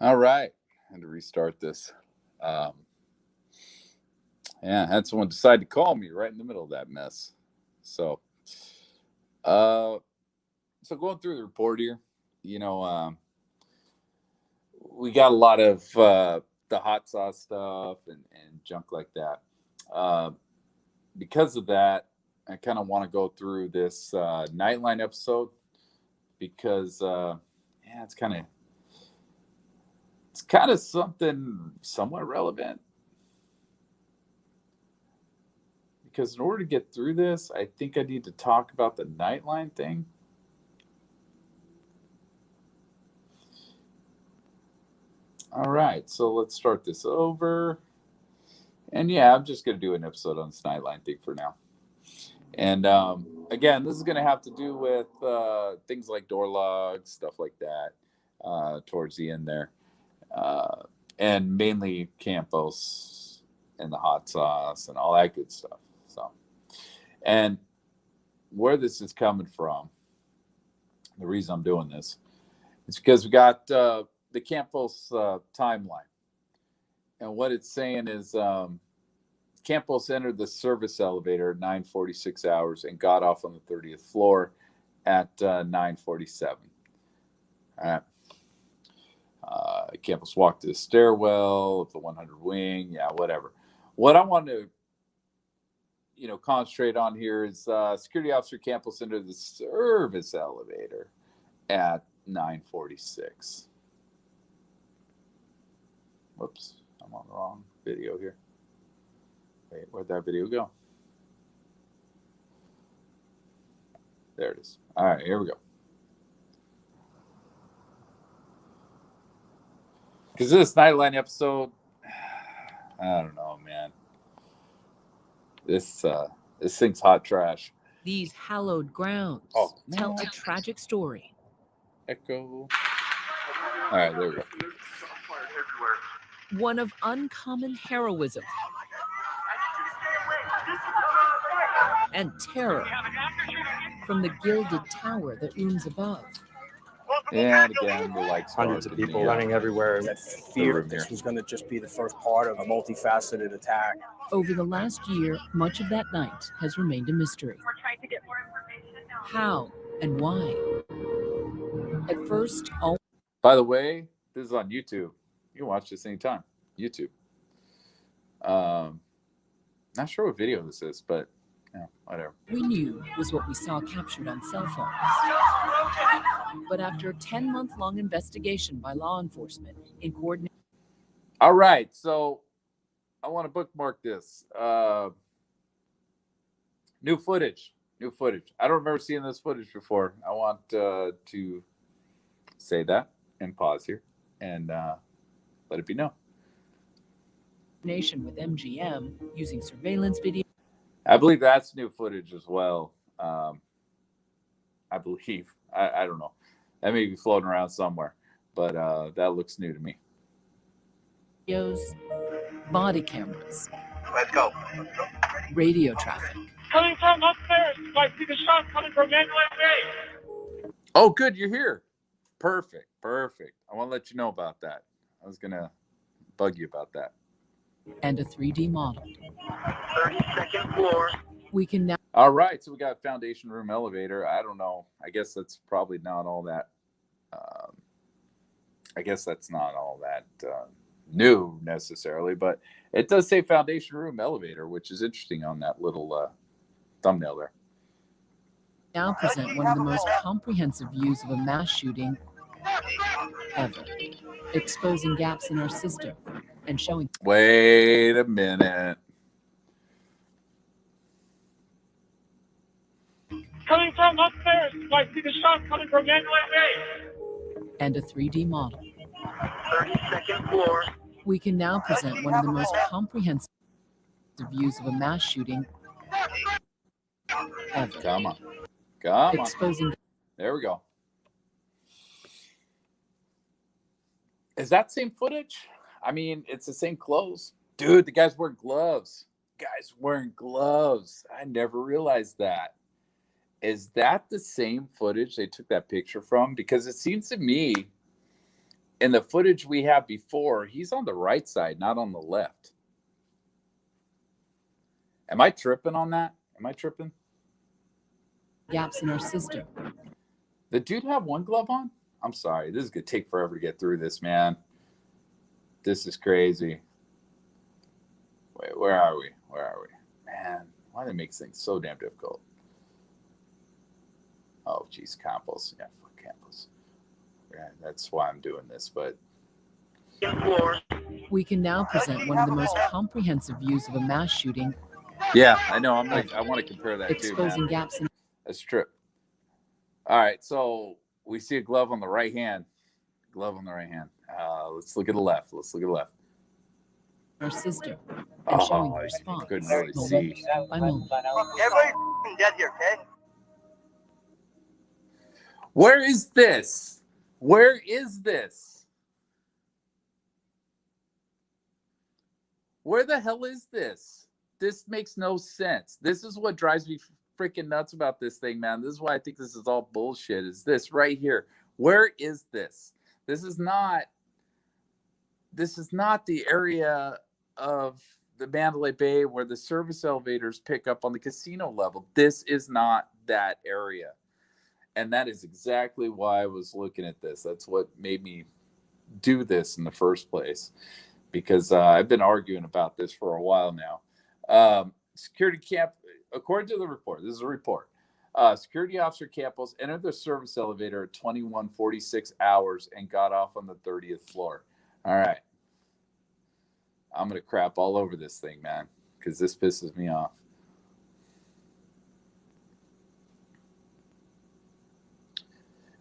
All right. I had to restart this. Um, yeah, I had someone decide to call me right in the middle of that mess. So, uh, so going through the report here, you know, we got a lot of the hot sauce stuff and junk like that. Uh, because of that, I kind of want to go through this Nightline episode because, yeah, it's kind of something somewhat relevant. Because in order to get through this, I think I need to talk about the Nightline thing. All right, so let's start this over. And yeah, I'm just going to do an episode on this Nightline thing for now. And again, this is going to have to do with things like door logs, stuff like that, towards the end there. And mainly Campos and the hot sauce and all that good stuff. So, and where this is coming from, the reason I'm doing this is because we got the Campos timeline. And what it's saying is Campos entered the service elevator at 9:46 hours and got off on the 30th floor at 9:47. All right. Campos walked to the stairwell of the 100 wing. Yeah, whatever. What I want to, concentrate on here is security officer Campos entered the service elevator at 9:46. Whoops, I'm on the wrong video here. Wait, where'd that video go? There it is. All right, here we go. Because this Nightline episode, I don't know, man. This thing's hot trash. These hallowed grounds tell a tragic story. Echo. All right, there we go. One of uncommon heroism and terror from the gilded tower that looms above. And again, the lights. Hundreds of people running everywhere that feared this was going to just be the first part of a multifaceted attack. Over the last year, much of that night has remained a mystery. We're trying to get more information now. How and why? At first, all. By the way, this is on YouTube. You can watch this anytime. YouTube. Not sure what video this is, but whatever. We knew was what we saw captured on cell phones. But after a 10-month-long investigation by law enforcement in coordination. All right, so I want to bookmark this. New footage. I don't remember seeing this footage before. I want to say that and pause here and let it be known. Nation with MGM using surveillance video. I believe that's new footage as well. I believe. I don't know. That may be floating around somewhere, but that looks new to me. Videos, body cameras. Let's go. Radio traffic. Coming from upstairs. I see the shot coming from Mandalay Bay. Oh, good. You're here. Perfect. I want to let you know about that. I was going to bug you about that. And a 3D model. 32nd floor. We can now. All right, so we got foundation room elevator. I don't know. I guess that's probably not all that. New necessarily, but it does say foundation room elevator, which is interesting on that little thumbnail there. Now present one of the most comprehensive views of a mass shooting ever, exposing gaps in our system and showing. Wait a minute. Coming from upstairs. I see the shot coming from Mandalay Bay. And a 3D model. 32nd floor. We can now present one of the most comprehensive views of a mass shooting ever. Come on. Exposing. There we go. Is that same footage? I mean, it's the same clothes. Dude, the guy's wearing gloves. I never realized that. Is that the same footage they took that picture from? Because it seems to me in the footage we have before, he's on the right side, not on the left. Am I tripping on that? Am I tripping? Gaps in our system. The dude have one glove on? I'm sorry. This is going to take forever to get through this, man. This is crazy. Wait, where are we? Where are we? Man, why do they make things so damn difficult? Oh, geez, Campos. Yeah, fuck Campos. Yeah, that's why I'm doing this, but... We can now present one of the most comprehensive views of a mass shooting. Yeah, I know. I'm like, I want to compare that exposing too, man. gaps in That's true. All right, so we see a glove on the right hand. Glove on the right hand. Let's look at the left. Let's look at the left. our system and showing the response. Couldn't really see. By moment. Everybody's dead here, okay? Where is this? Where is this? Where the hell is this? This makes no sense. This is what drives me freaking nuts about this thing, man. This is why I think this is all bullshit. Is this right here? Where is this? This is not the area of the Mandalay Bay where the service elevators pick up on the casino level. This is not that area. And that is exactly why I was looking at this. That's what made me do this in the first place, because I've been arguing about this for a while now. Security camp, according to the report, this is a report. Security officer Campos entered the service elevator at 21:46 hours and got off on the 30th floor. All right. I'm going to crap all over this thing, man, because this pisses me off.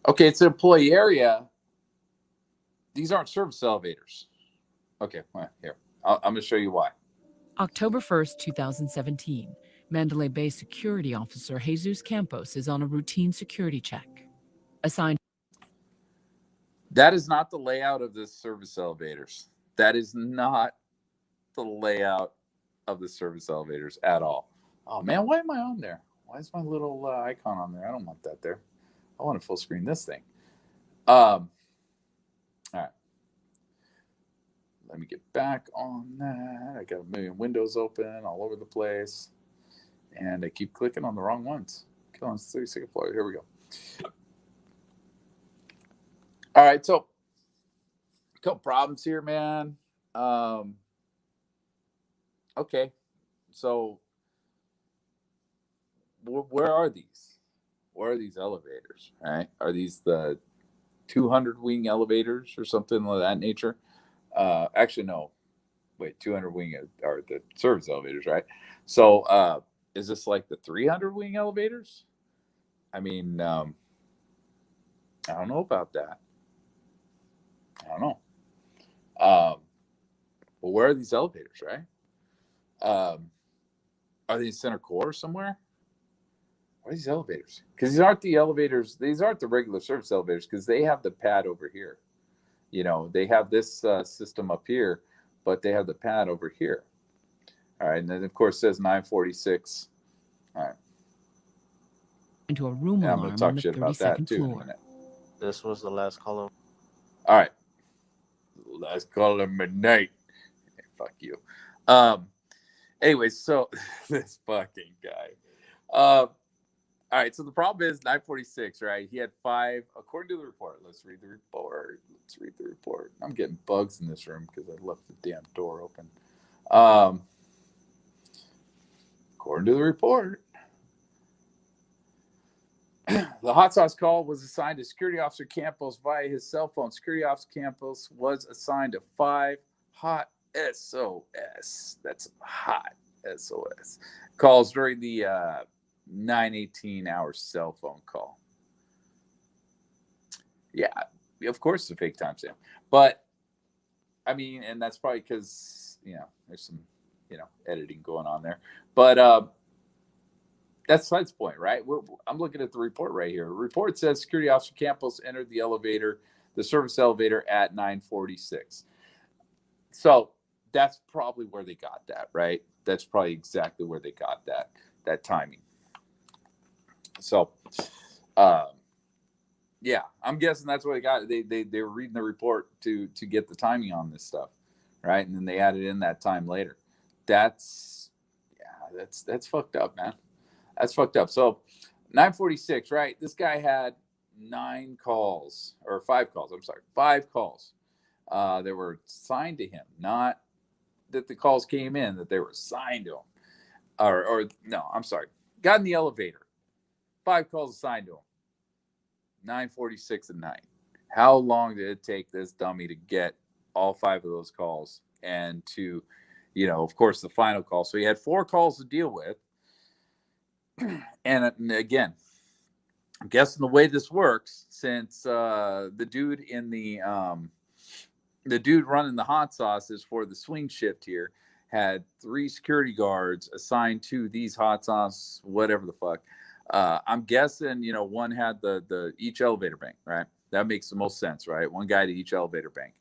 Okay, it's an employee area. These aren't service elevators. Okay, well, here. I'm going to show you why. October 1st, 2017. Mandalay Bay security officer Jesus Campos is on a routine security check. Assigned. That is not the layout of the service elevators. That is not the layout of the service elevators at all. Oh, man, why am I on there? Why is my little icon on there? I don't want that there. I want to full screen this thing. All right. Let me get back on that. I got a million windows open all over the place. And I keep clicking on the wrong ones. Come on, 32nd floor. Here we go. All right, so a couple problems here, man. Okay, so where are these? Where are these elevators? Right? Are these the 200 wing elevators or something of that nature? Actually, no. Wait, 200 wing are the service elevators, right? So, is this like the 300 wing elevators? I mean, I don't know about that. I don't know. But where are these elevators, right? Are they in center core somewhere? What are these elevators? Because these aren't the elevators. These aren't the regular service elevators because they have the pad over here. You know, they have this system up here, but they have the pad over here. All right. And then, of course, it says 946. All right. Into a room Yeah, I'm alarm going to talk on the shit about that 32nd too in a floor. minute. This was the last column. All right. Let's call him midnight. Hey, fuck you. Anyway, so this fucking guy. All right, so the problem is 946, right? He had 5, according to the report. Let's read the report. I'm getting bugs in this room because I left the damn door open. According to the report, the hot sauce call was assigned to Security Officer Campos via his cell phone. Security Officer Campos was assigned to 5 hot SOS. That's hot SOS calls during the 9:18-hour cell phone call. Yeah, of course it's a fake timestamp. But, I mean, and that's probably because, there's some, editing going on there. But that's besides the point, right? I'm looking at the report right here. The report says Security Officer Campos entered the service elevator at 9:46. So that's probably where they got that, right? That's probably exactly where they got that timing. So, Yeah, I'm guessing that's what they got. They were reading the report to get the timing on this stuff, right? And then they added in that time later. That's that's fucked up, man. That's fucked up. So 9:46, right? This guy had 9 calls or 5 calls. I'm sorry, 5 calls. That were signed to him, not that the calls came in, that they were signed to him. Or no, I'm sorry. Got in the elevator. 5 calls assigned to him. 9:46 at night. How long did it take this dummy to get all 5 of those calls and to, of course, the final call? So he had 4 calls to deal with. And again, I'm guessing the way this works, since the dude running the hot sauces for the swing shift here had 3 security guards assigned to these hot sauce, whatever the fuck. I'm guessing, one had the each elevator bank, right? That makes the most sense, right? One guy to each elevator bank.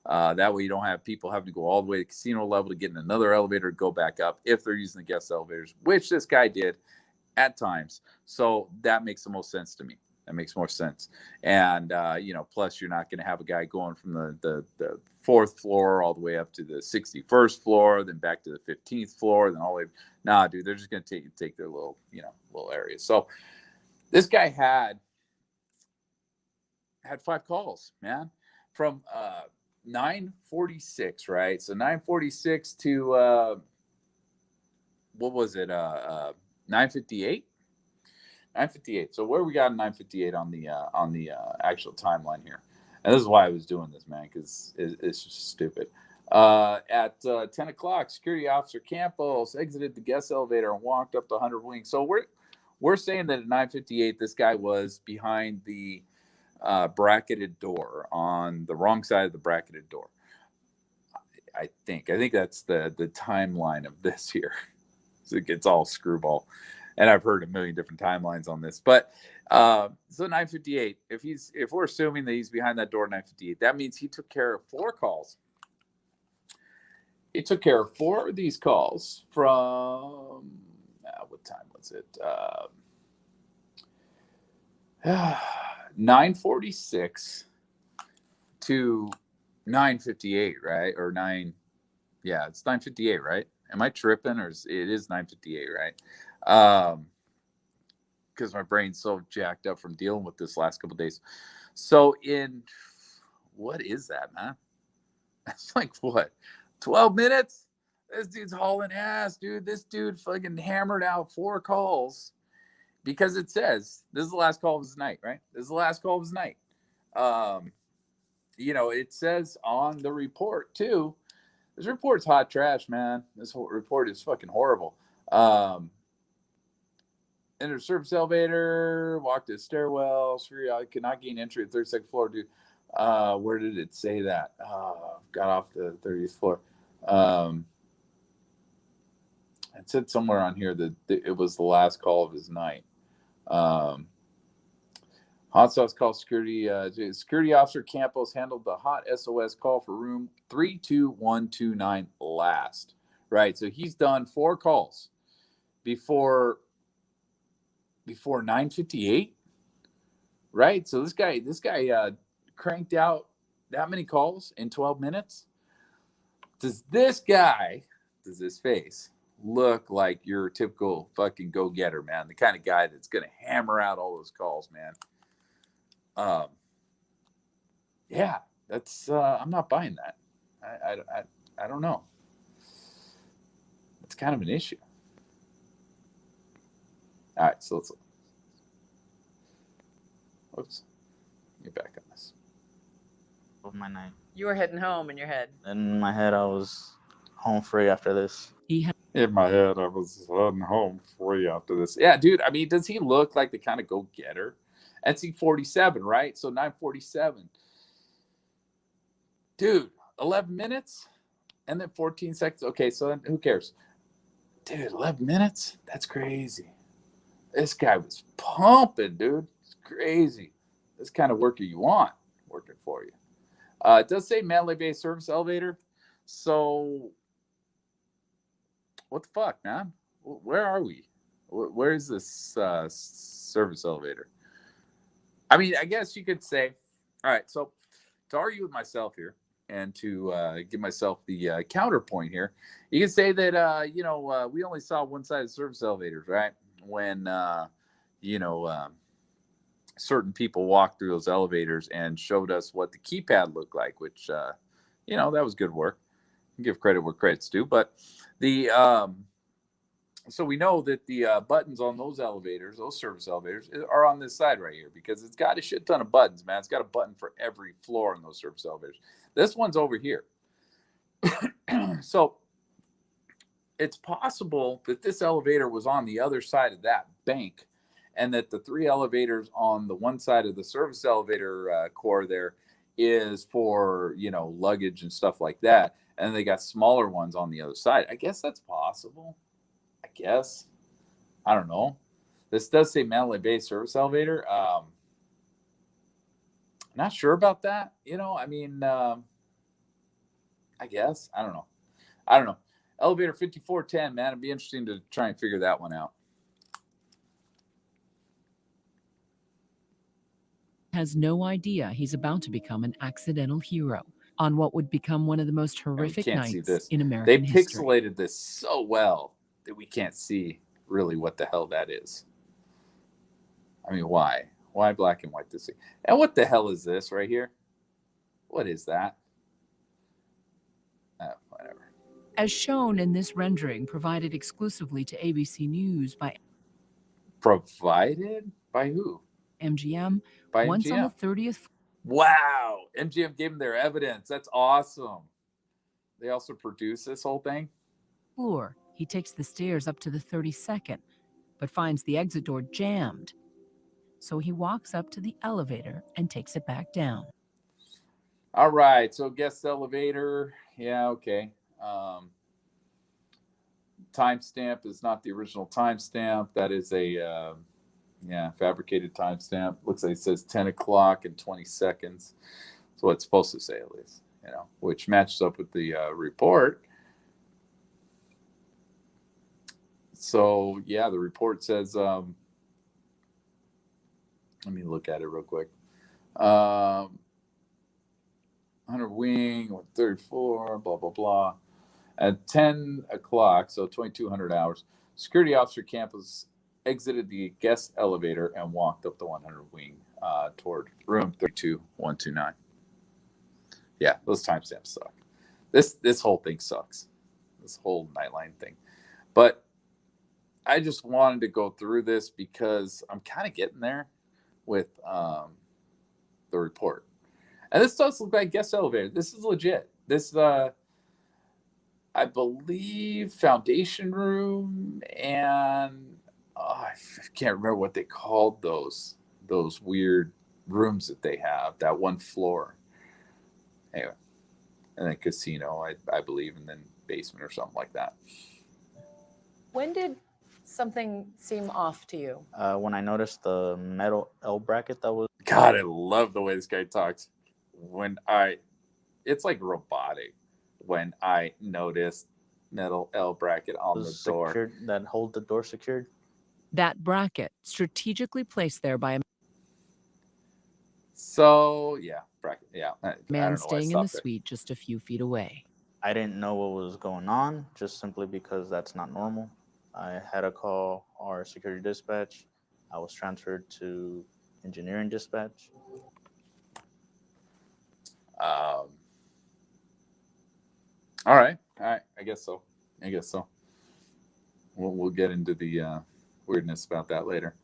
That way you don't have people having to go all the way to casino level to get in another elevator to go back up if they're using the guest elevators, which this guy did at times. So that makes the most sense to me. That makes more sense. And, plus you're not going to have a guy going from the 4th floor all the way up to the 61st floor, then back to the 15th floor, then all the way. Nah, dude, they're just going to take their little areas. So this guy had 5 calls, man, from 9:46, right? So 9:46 to, what was it? 9:58. 9:58. So where we got 9:58 on the actual timeline here, and this is why I was doing this, man, because it's just stupid. At 10 o'clock, security officer Campos exited the guest elevator and walked up the 100 wing. So we're saying that at 9:58, this guy was behind the bracketed door, on the wrong side of the bracketed door. I think that's the timeline of this here. So it gets all screwball. And I've heard a million different timelines on this, but so 9:58. If we're assuming that he's behind that door at 9:58, that means he took care of 4 calls. He took care of 4 of these calls from what time was it? 9:46 to 9:58, right? Or 9? Yeah, it's 9:58, right? Am I tripping, or it is 9:58, right? Because my brain's so jacked up from dealing with this last couple of days. So what is that, man? That's like what, 12 minutes? This dude's hauling ass, dude. This dude fucking hammered out 4 calls because it says this is the last call of his night, right? This is the last call of his night. It says on the report too. This report's hot trash, man. This whole report is fucking horrible. Entered service elevator, walked to the stairwell. I could not gain entry at 32nd floor. Dude, where did it say that? Got off the 30th floor. It said somewhere on here that it was the last call of his night. Hot sauce call security. Security officer Campos handled the hot SOS call for room 32129 last. Right, so he's done 4 calls before 9:58, right? So this guy cranked out that many calls in 12 minutes. Does this face look like your typical fucking go-getter, man? The kind of guy that's gonna hammer out all those calls, man. Yeah, that's I'm not buying that. I don't know. It's kind of an issue. All right, so let's get back on this. Of my night. You were heading home in your head. In my head, I was home free after this. In my head, I was heading home free after this. Yeah, dude. I mean, does he look like the kind of go-getter? That's 47, right? So 9:47. Dude, 11 minutes and then 14 seconds. Okay, so then who cares? Dude, 11 minutes? That's crazy. This guy was pumping, dude. It's crazy. This kind of worker you want working for you. It does say Mandalay Bay service elevator. So what the fuck, man? Where are we? Where is this service elevator? I mean, I guess you could say, all right, so to argue with myself here and to give myself the counterpoint here, you can say that, we only saw one side of service elevators, right? When, certain people walked through those elevators and showed us what the keypad looked like, which, that was good work. Give credit where credit's due. But so we know that the buttons on those elevators, those service elevators, are on this side right here because it's got a shit ton of buttons, man. It's got a button for every floor on those service elevators. This one's over here. So it's possible that this elevator was on the other side of that bank and that the 3 elevators on the one side of the service elevator core there is for, luggage and stuff like that. And they got smaller ones on the other side. I guess that's possible. I don't know. This does say Mandalay Bay service elevator. Not sure about that. I guess. I don't know. Elevator 5410, man. It'd be interesting to try and figure that one out. Has no idea he's about to become an accidental hero on what would become one of the most horrific nights in American history. They pixelated this so well that we can't see really what the hell that is. I mean, why? Why black and white this thing? And what the hell is this right here? What is that? Whatever. As shown in this rendering provided exclusively to ABC News by... Provided? By who? MGM. By once MGM. On the 30th... Wow. MGM gave them their evidence. That's awesome. They also produced this whole thing? Floor. He takes the stairs up to the 32nd, but finds the exit door jammed. So he walks up to the elevator and takes it back down. All right. So guest elevator. Yeah, okay. Timestamp is not the original timestamp. That is a fabricated timestamp. Looks like it says 10 o'clock and 20 seconds. That's what it's supposed to say, at least, which matches up with the report. So, yeah, the report says, let me look at it real quick. 100 wing, 34, blah, blah, blah. At 10 o'clock, so 2200 hours, security officer campus exited the guest elevator and walked up the 100 wing toward room 32129. Yeah, those timestamps suck. This whole thing sucks. This whole Nightline thing. But I just wanted to go through this because I'm kind of getting there with the report. And this does look like guest elevator. This is legit. This I believe foundation room and I can't remember what they called those weird rooms that they have, that one floor. Anyway, and then casino, I believe, and then basement or something like that. When did something seem off to you? When I noticed the metal L bracket that was... God, I love the way this guy talks. It's like robotic. When I noticed metal L bracket on the door. Secured, that hold the door secured? That bracket, strategically placed there by a So, yeah, bracket. Yeah. man staying in the suite just a few feet away. I didn't know what was going on, just simply because that's not normal. I had to call our security dispatch. I was transferred to engineering dispatch. All right. I guess so. We'll get into the weirdness about that later.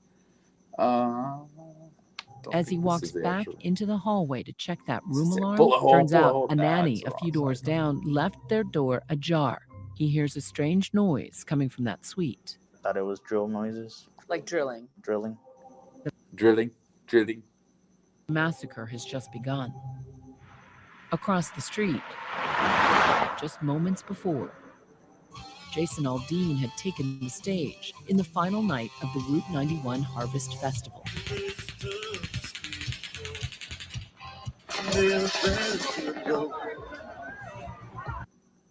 As he walks back into the hallway to check that room alarm, turns out a nanny a few doors down left their door ajar. He hears a strange noise coming from that suite. I thought it was drill noises. Like drilling. Drilling. Drilling. The massacre has just begun. Across the street, just moments before, Jason Aldean had taken the stage in the final night of the Route 91 Harvest Festival.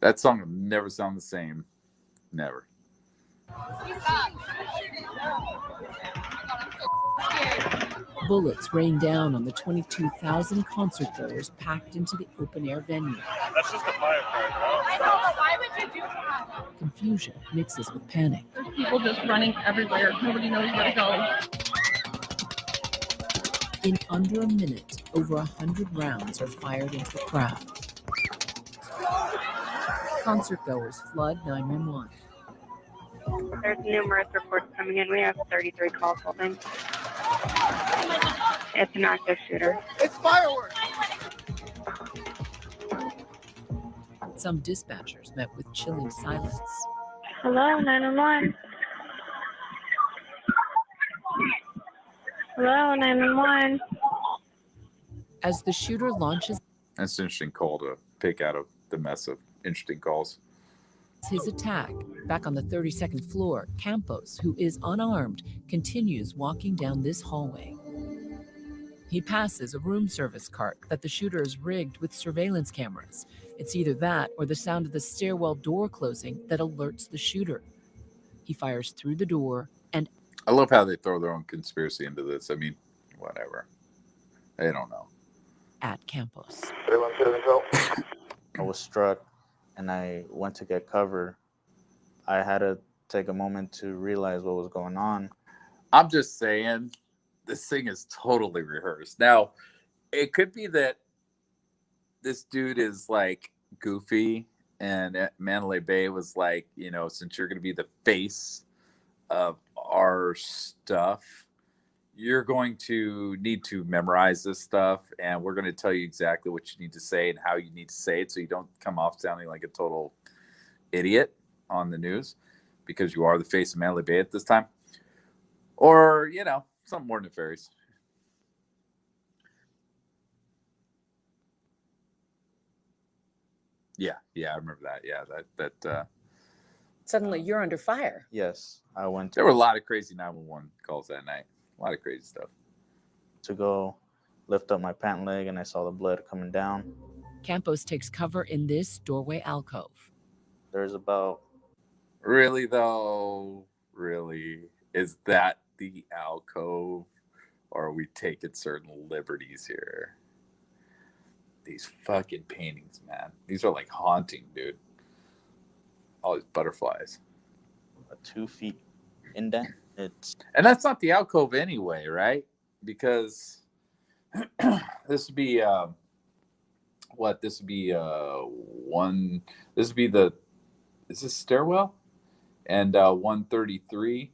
That song will never sound the same. Never. Bullets rain down on the 22,000 concertgoers packed into the open-air venue. That's just a firefighter. I know, but why would you do that? Confusion mixes with panic. There's people just running everywhere. Nobody knows where to go. In under a minute, over 100 rounds are fired into the crowd. Concertgoers flood 911. There's numerous reports coming in. We have 33 calls holding. It's an active shooter. It's fireworks. Some dispatchers met with chilling silence. Hello, 911. Hello, 911. As the shooter launches That's an interesting call to pick out of the mess of interesting calls. his attack, back on the 32nd floor, Campos, who is unarmed, continues walking down this hallway. He passes a room service cart that the shooter has rigged with surveillance cameras. It's either that or the sound of the stairwell door closing that alerts the shooter. He fires through the door and I love how they throw their own conspiracy into this. I mean, whatever. They don't know. at Campos. I was struck and I went to get cover. I had to take a moment to realize what was going on. I'm just saying, this thing is totally rehearsed. Now, it could be that this dude is like goofy, and Mandalay Bay was like, you know, since you're going to be the face of our stuff, you're going to need to memorize this stuff, and we're going to tell you exactly what you need to say and how you need to say it so you don't come off sounding like a total idiot on the news because you are the face of Mandalay Bay at this time. Or, you know, something more nefarious. Yeah, I remember that. Yeah, that Suddenly you're under fire. Yes, I went there were a lot of crazy 911 calls that night. A lot of crazy stuff. to go lift up my pant leg and I saw the blood coming down. Campos takes cover in this doorway alcove. There's about Really, though? Really? Is that the alcove? Or are we taking certain liberties here? These fucking paintings, man. These are like haunting, dude. All these butterflies. a 2 feet indent. It's And that's not the alcove anyway, right? Because this would be what? This would be one. This would be the. Is this stairwell? And 133.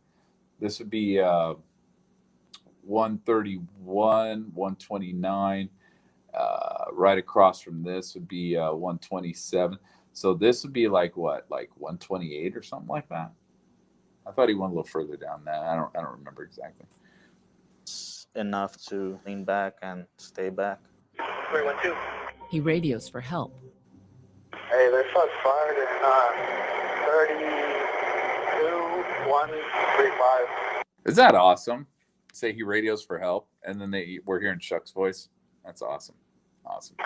This would be 131, 129. Right across from this would be 127. So this would be like what? Like 128 or something like that. I thought he went a little further down that. I don't remember exactly. enough to lean back and stay back. 312. He radios for help. Hey, there's shots fired in 32-135. Is that awesome? Say he radios for help, and then we're hearing Chuck's voice. That's awesome. Awesome.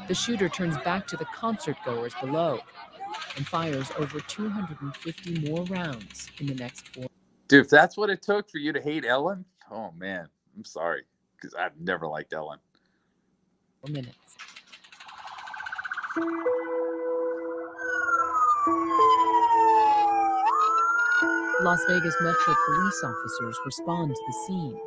The shooter turns back to the concert goers below and fires over 250 more rounds in the next 4 Dude, if that's what it took for you to hate Ellen, oh man, I'm sorry, because I've never liked Ellen. minutes. Las Vegas Metro police officers respond to the scene.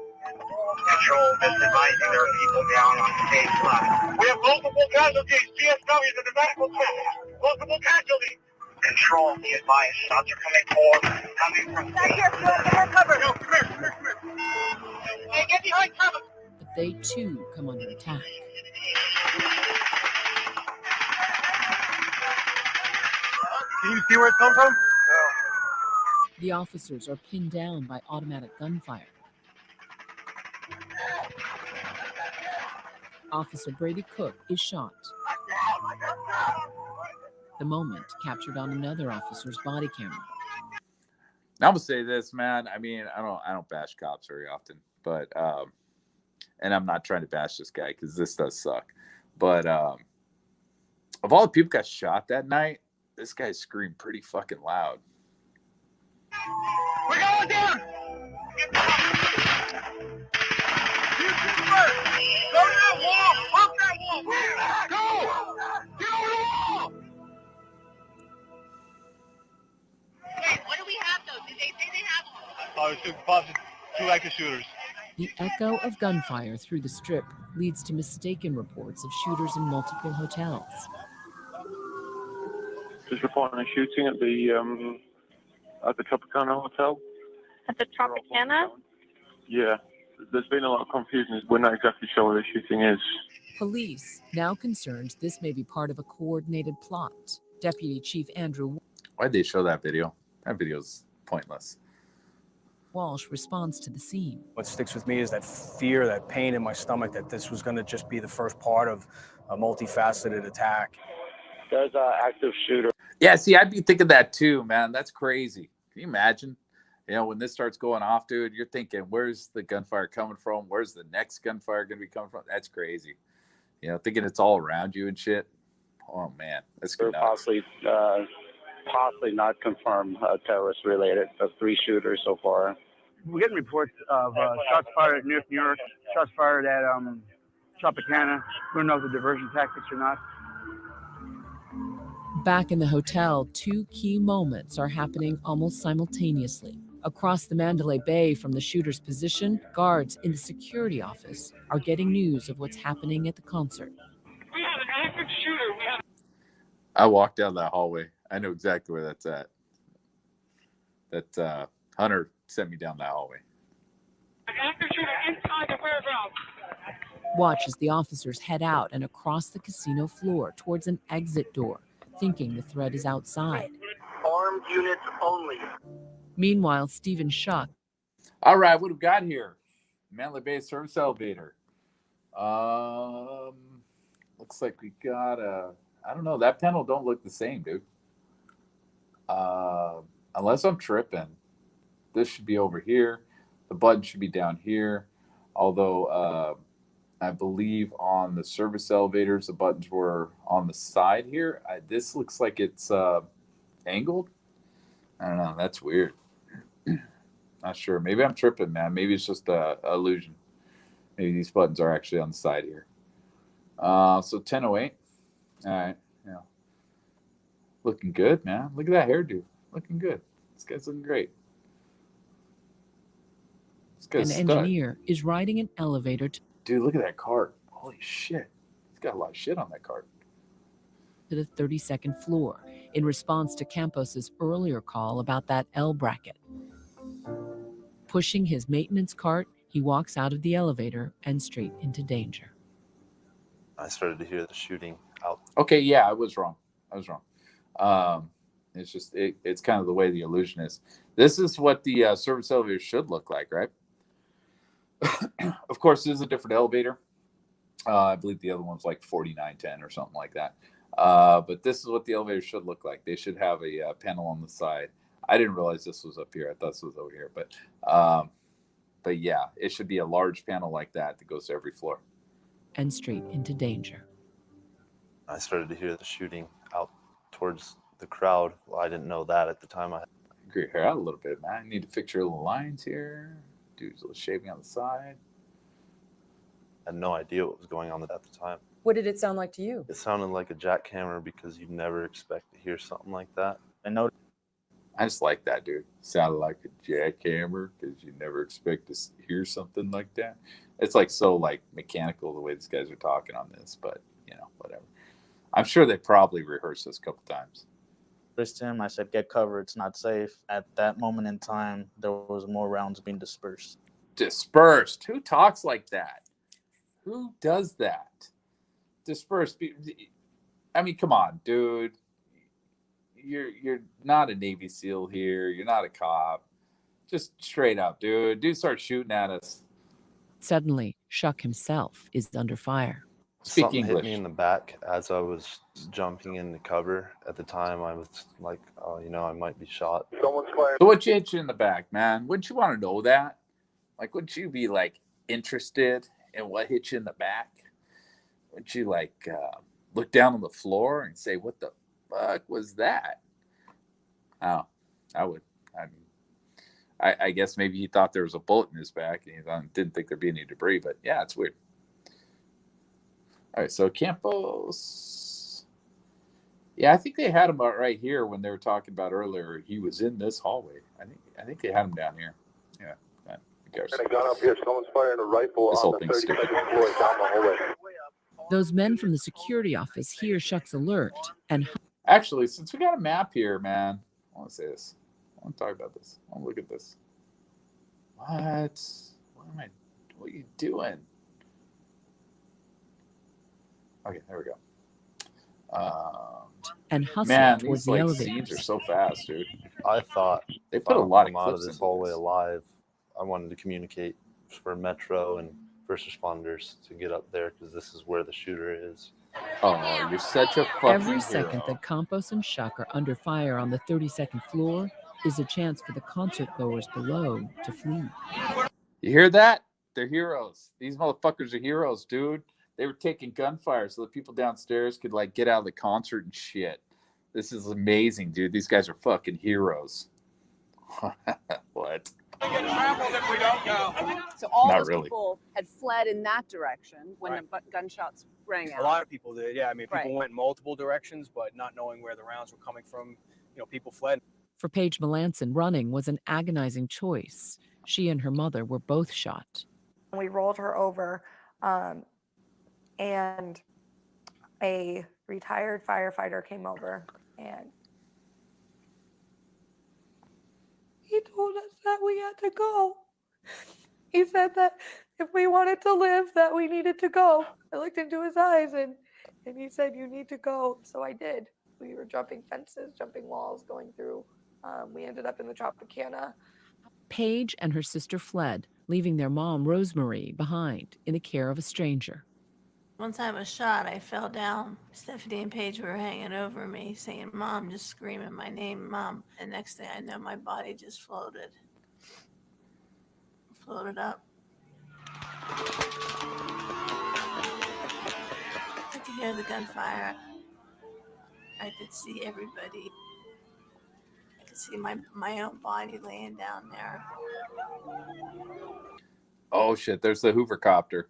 Control, just advising there are people down on stage left. We have multiple casualties. CSWs in the medical center. Multiple casualties. Control, be advised. Shots are coming forward. Coming from stage. Here, cover. No, come here. Hey, get behind cover. But they too come under attack. Can you see where it's come from? No. The officers are pinned down by automatic gunfire. Officer Brady Cook is shot. The moment captured on another officer's body camera. Now, I'm gonna say this, man. I mean, I don't bash cops very often, but and I'm not trying to bash this guy because this does suck. But of all the people got shot that night, this guy screamed pretty fucking loud. We're going down! Go to that wall! Up that wall! Go! Get over the wall! Wait, what do we have though? Did they say they have one? Two active shooters. The echo of gunfire through the strip leads to mistaken reports of shooters in multiple hotels. Just reporting a shooting at the Tropicana Hotel. At the Tropicana? Yeah, there's been a lot of confusion. We're not exactly sure where the shooting is. Police now concerned this may be part of a coordinated plot. Deputy Chief Andrew Why'd they show that video? That video's pointless. Walsh responds to the scene. What sticks with me is that fear, that pain in my stomach, that this was going to just be the first part of a multifaceted attack. There's an active shooter. Yeah, see, I'd be thinking that too, man. That's crazy. Can you imagine? You know, when this starts going off, dude, you're thinking, where's the gunfire coming from? Where's the next gunfire going to be coming from? That's crazy. You know, thinking it's all around you and shit. Oh, man. That's good. Possibly not confirmed terrorist related. The 3 shooters so far. We're getting reports of shots fired at Newark, New York, shots fired at Tropicana. We don't know if the diversion tactics or not. Back in the hotel, 2 key moments are happening almost simultaneously. Across the Mandalay Bay from the shooter's position, guards in the security office are getting news of what's happening at the concert. We have an active shooter. I walked down that hallway. I know exactly where that's at. That Hunter sent me down that hallway. An active shooter inside the warehouse. Watch as the officers head out and across the casino floor towards an exit door, thinking the threat is outside. Armed units only. Meanwhile, Stephen Schuck. All right, what do we got here? Mandalay Bay service elevator. Looks like we got I don't know. That panel don't look the same, dude. Unless I'm tripping. This should be over here. The button should be down here. Although I believe on the service elevators, the buttons were on the side here. This looks like it's angled. I don't know. That's weird. Not sure. Maybe I'm tripping, man. Maybe it's just a illusion. Maybe these buttons are actually on the side here. So 10:08. All right. Yeah. Looking good, man. Look at that hairdo. Looking good. This guy's looking great. This An guy's a stud. engineer is riding an elevator Dude, look at that cart. Holy shit. He's got a lot of shit on that cart. to the 32nd floor in response to Campos's earlier call about that L bracket. Pushing his maintenance cart, he walks out of the elevator and straight into danger. I started to hear the shooting out. Okay, yeah, I was wrong. It's just it's kind of the way the illusion is. This is what the service elevator should look like, right? Of course, this is a different elevator. I believe the other one's like 4910 or something like that. But this is what the elevator should look like. They should have a panel on the side. I didn't realize this was up here. I thought this was over here. But yeah, it should be a large panel like that goes to every floor. And straight into danger. I started to hear the shooting out towards the crowd. Well, I didn't know that at the time. I Grew your hair out a little bit, man. You need to fix your little lines here. Do a little shaving on the side. had no idea what was going on at the time. What did it sound like to you? It sounded like a jackhammer because you never expect to hear something like that. I just like that, dude. Sounded like a jackhammer because you never expect to hear something like that. It's like so like mechanical the way these guys are talking on this, but you know, whatever. I'm sure they probably rehearsed this a couple times. To him, I said, get cover, it's not safe. At that moment in time, there was more rounds being dispersed. Dispersed? Who talks like that? Who does that? Dispersed? I mean, come on, dude. You're not a Navy SEAL here. You're not a cop. Just straight up, dude. Dude starts shooting at us. Suddenly, Shuck himself is under fire. Speak Something English. hit me in the back as I was jumping in the cover. At the time, I was like, oh, you know, I might be shot. So what you hit you in the back, man? Wouldn't you want to know that? Like, wouldn't you be, like, interested in what hit you in the back? Wouldn't you, like, look down on the floor and say, what the fuck was that? Oh, I would. I mean, I guess maybe he thought there was a bullet in his back and he didn't think there'd be any debris. But yeah, it's weird. All right, so Campos. Yeah, I think they had him right here when they were talking about earlier. He was in this hallway. I think they had him down here. Yeah, who cares? And a gun up here. Someone's firing a rifle This on whole the thing's 32nd stupid. floor down the hallway. Those men from the security office hear Shuck's alert and Actually, since we got a map here, man, I want to say this. I want to talk about this. I want to look at this. What are you doing? Okay, there we go. and hustle Man, towards these the like elevators. scenes are so fast, dude. I thought They if put I a don't lot of come out of clips this into hallway this. alive, I wanted to communicate for Metro and first responders to get up there because this is where the shooter is. Oh, you're such a fucking Every second hero. that Campos and Shuck are under fire on the 32nd floor is a chance for the concert goers below to flee. You hear that? They're heroes. These motherfuckers are heroes, dude. They were taking gunfire so the people downstairs could like get out of the concert and shit. This is amazing, dude. These guys are fucking heroes. What? So all Not those really. people had fled in that direction when the gunshots rang out. A lot of people did, yeah. I mean, people Right. went in multiple directions, but not knowing where the rounds were coming from, people fled. For Paige Melanson, running was an agonizing choice. She and her mother were both shot. We rolled her over, and a retired firefighter came over, and he told us that we had to go. He said that if we wanted to live, that we needed to go. I looked into his eyes, and he said, "You need to go." So I did. We were jumping fences, jumping walls, going through. We ended up in the Tropicana. Paige and her sister fled, leaving their mom, Rosemary, behind in the care of a stranger. Once I was shot, I fell down. Stephanie and Paige were hanging over me, saying, "Mom," just screaming my name, "Mom." And next thing I know, my body just floated up. I could hear the gunfire. I could see everybody. I could see my own body laying down there. Oh shit, there's the Hoover copter.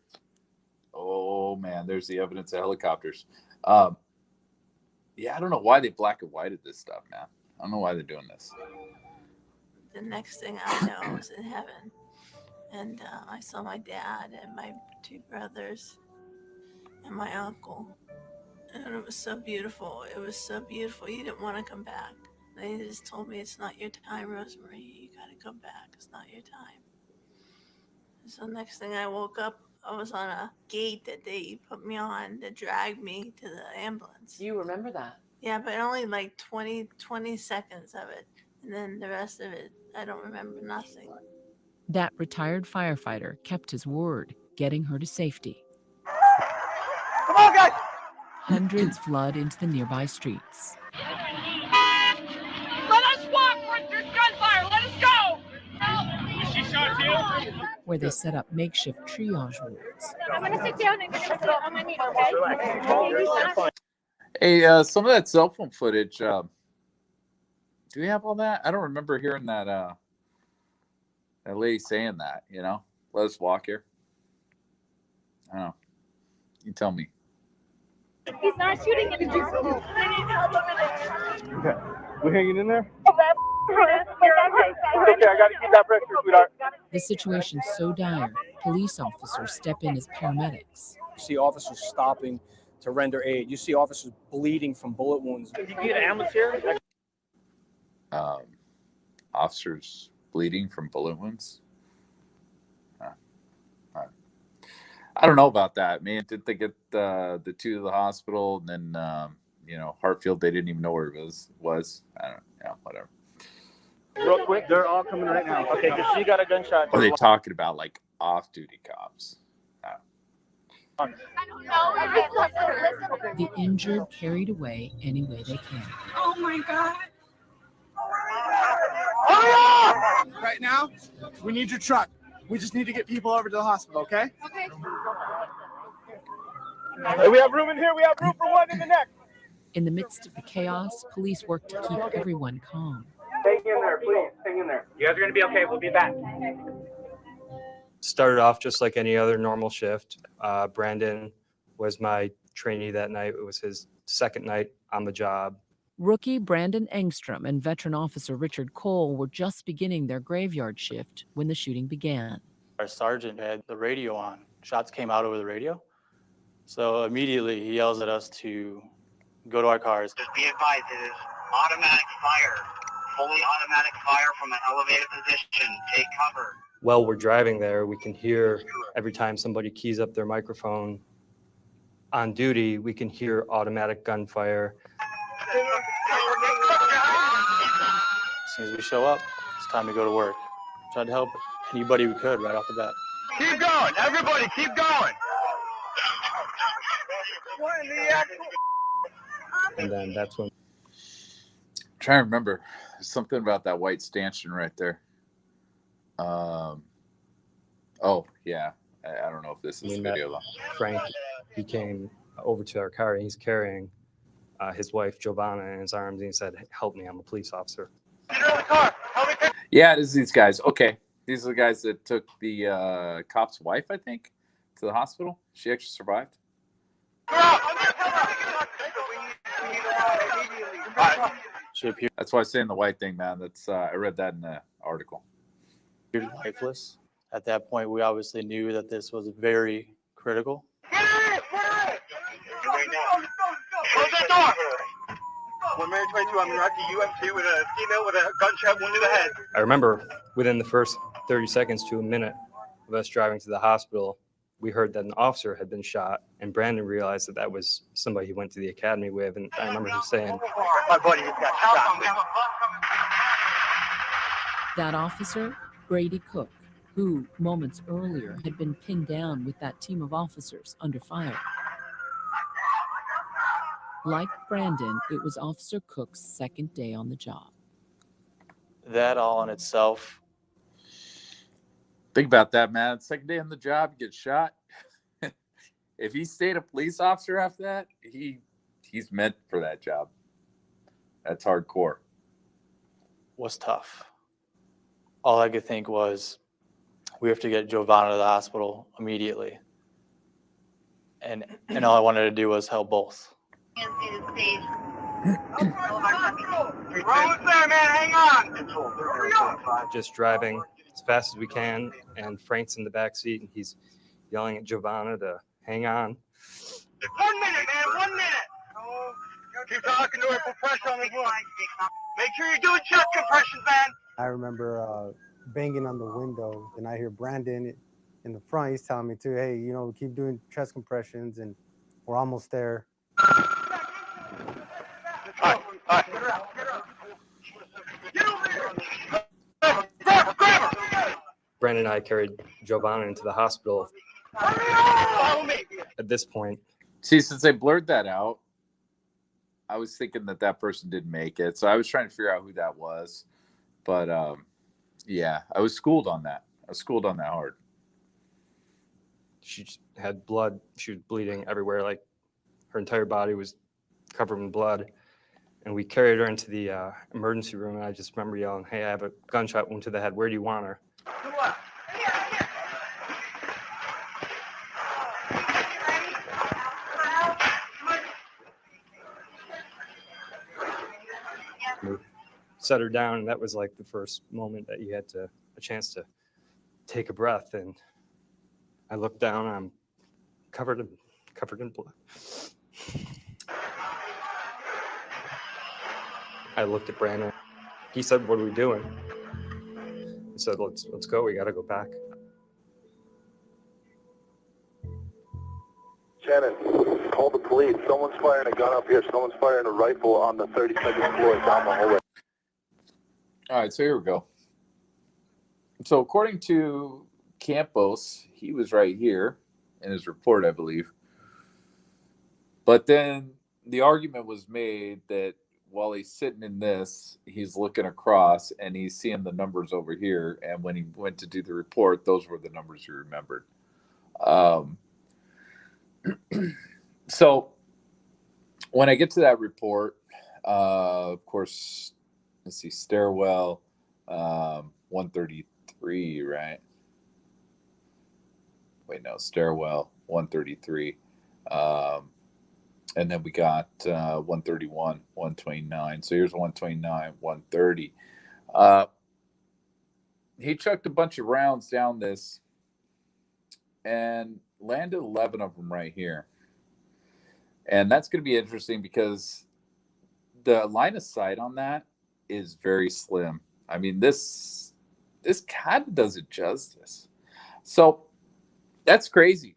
Oh man, there's the evidence of helicopters. Yeah, I don't know why they black and whited this stuff, man. I don't know why they're doing this. The next thing I know, I was in heaven. And I saw my dad and my two brothers and my uncle. And it was so beautiful. It was so beautiful. You didn't want to come back. They just told me, "It's not your time, Rosemary. You got to come back. It's not your time." So next thing I woke up, I was on a gate that they put me on to drag me to the ambulance. You remember that? Yeah, but only like 20 seconds of it. And then the rest of it, I don't remember nothing. That retired firefighter kept his word, getting her to safety. Come on, guys! Hundreds flood into the nearby streets. Let us walk! There's gunfire! Let us go! Is she shot too? Where they set up makeshift triage wards. I'm going to sit down and get on my knee, okay? Hey, some of that cell phone footage. Do we have all that? I don't remember hearing that. That lady saying that. Let us walk here. I don't know. You tell me. He's not shooting at you. Okay. We hanging in there? Okay, I gotta keep that pressure, sweetheart. The situation's so dire, police officers step in as paramedics. You see officers stopping to render aid. You see officers bleeding from bullet wounds. Did you get an ambulance here? Officers bleeding from bullet wounds. I don't know about that, man. Did they get the two to the hospital, and then Hartfield? They didn't even know where it was. I don't know. Yeah, whatever. Real quick, they're all coming right now. Okay, because she got a gunshot. Or are they talking about like off-duty cops? The injured carried away any way they can. Oh my God. Right now, we need your truck. We just need to get people over to the hospital, okay? Okay. Hey, we have room in here. We have room for one in the neck. In the midst of the chaos, police work to keep everyone calm. Hang in there, please. Hang in there. You guys are going to be okay. We'll be back. Started off just like any other normal shift. Brandon was my trainee that night. It was his second night on the job. Rookie Brandon Engstrom and veteran officer Richard Cole were just beginning their graveyard shift when the shooting began. Our sergeant had the radio on. Shots came out over the radio. So immediately he yells at us to go to our cars. Just be advised, it is automatic fire. Fully automatic fire from an elevated position. Take cover. While we're driving there, we can hear every time somebody keys up their microphone on duty, we can hear automatic gunfire. As soon as we show up, it's time to go to work. Tried to help anybody we could right off the bat. Keep going. Everybody, keep going. And then that's when. I'm trying to remember. There's something about that white stanchion right there. Oh, yeah. I don't know if this is video though. Frank, he came over to our car and he's carrying his wife, Giovanna, in his arms. And he said, "Help me, I'm a police officer." Yeah, it is these guys. Okay. These are the guys that took the cop's wife, I think, to the hospital. She actually survived. That's why I say in the white thing, man. That's I read that in the article. Lifeless. At that point, we obviously knew that this was very critical. Close that door. 122, I'm Rocky UM2 with a female with a gunshot wound to the head. I remember within the first 30 seconds to a minute of us driving to the hospital, we heard that an officer had been shot, and Brandon realized that that was somebody he went to the academy with. And I remember him saying, "My buddy just got shot." That officer, Brady Cook, who moments earlier had been pinned down with that team of officers under fire. Like Brandon, it was Officer Cook's second day on the job. That all in itself. Think about that, man. Second day on the job, you get shot. If he stayed a police officer after that, he's meant for that job. That's hardcore. Was tough. All I could think was, we have to get Giovanna to the hospital immediately. And all I wanted to do was help both. Roll's there, man. Hang on. just driving as fast as we can, and Frank's in the back seat, and he's yelling at Giovanna to hang on. 1 minute, man. 1 minute. Keep talking to her. Put pressure on the wound. Make sure you're doing chest compressions, man. I remember banging on the window, and I hear Brandon in the front. He's telling me to, hey, keep doing chest compressions, and we're almost there. Brandon and I carried Giovanna into the hospital. At this point, see, since they blurred that out, I was thinking that person didn't make it. So I was trying to figure out who that was. But yeah, I was schooled on that. I was schooled on that hard. She had blood. She was bleeding everywhere. Like her entire body was covered in blood. And we carried her into the emergency room. And I just remember yelling, hey, I have a gunshot wound to the head. Where do you want her? We set her down, and that was like the first moment that you had a chance to take a breath. And I looked down, and I'm covered in blood. I looked at Brandon. He said, "What are we doing?" I said, "Let's go. We got to go back." Shannon, call the police. Someone's firing a gun up here. Someone's firing a rifle on the 32nd floor down the hallway. All right, so here we go. So according to Campos, he was right here in his report, I believe. But then the argument was made that while he's sitting in this, he's looking across and he's seeing the numbers over here. And when he went to do the report, those were the numbers he remembered. So when I get to that report, of course, let's see, stairwell, 133, right? Wait, no, stairwell, 133. And then we got 131, 129. So here's 129, 130. He chucked a bunch of rounds down this and landed 11 of them right here. And that's going to be interesting because the line of sight on that is very slim. I mean, this kind of does it justice. So that's crazy.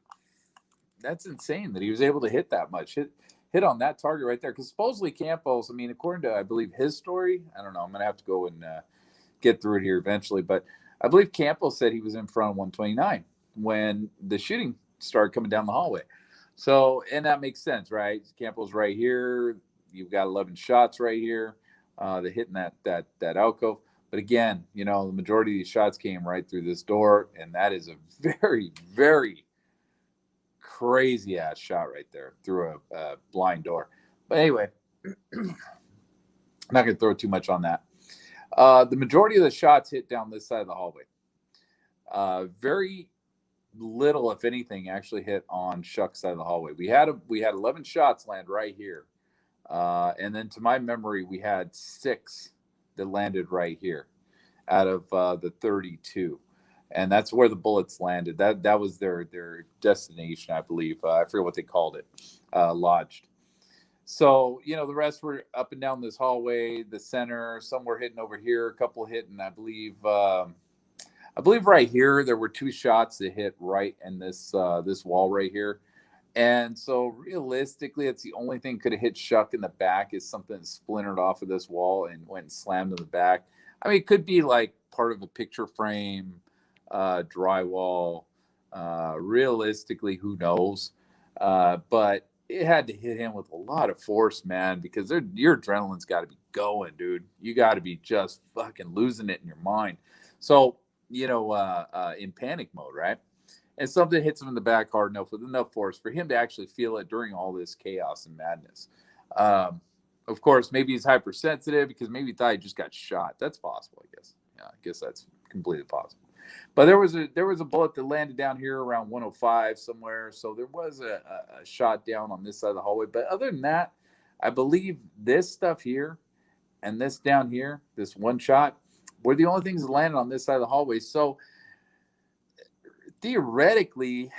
That's insane that he was able to hit that much, hit on that target right there. Because supposedly Campos, I mean, according to, I believe, his story, I don't know, I'm going to have to go and get through it here eventually, but I believe Campos said he was in front of 129 when the shooting started coming down the hallway. So, and that makes sense, right? Campos right here. You've got 11 shots right here. They're hitting that alcove. But again, you know, the majority of these shots came right through this door, and that is a very, very crazy ass shot right there through a blind door. But anyway, I'm not going to throw too much on that. The majority of the shots hit down this side of the hallway. Very little, if anything, actually hit on Shuck's side of the hallway. We had 11 shots land right here, and then to my memory, we had 6 that landed right here out of the 32, and that's where the bullets landed. That was their destination, I believe. I forget what they called it, lodged. So, you know, the rest were up and down this hallway, the center. Some were hitting over here, a couple hitting, I believe right here there were 2 shots that hit right in this wall right here. And so realistically, it's the only thing could have hit Shuck in the back is something that splintered off of this wall and went and slammed in the back. I mean, it could be like part of a picture frame, drywall. Realistically, who knows? But it had to hit him with a lot of force, man, because your adrenaline's got to be going, dude. You got to be just fucking losing it in your mind. So, you know, in panic mode, right? And something hits him in the back hard enough with enough force for him to actually feel it during all this chaos and madness. Of course, maybe he's hypersensitive because maybe he thought he just got shot. That's possible, I guess. Yeah, I guess that's completely possible. But there was a bullet that landed down here around 105 somewhere. So there was a shot down on this side of the hallway. But other than that, I believe this stuff here and this down here, this one shot, were the only things that landed on this side of the hallway. So theoretically,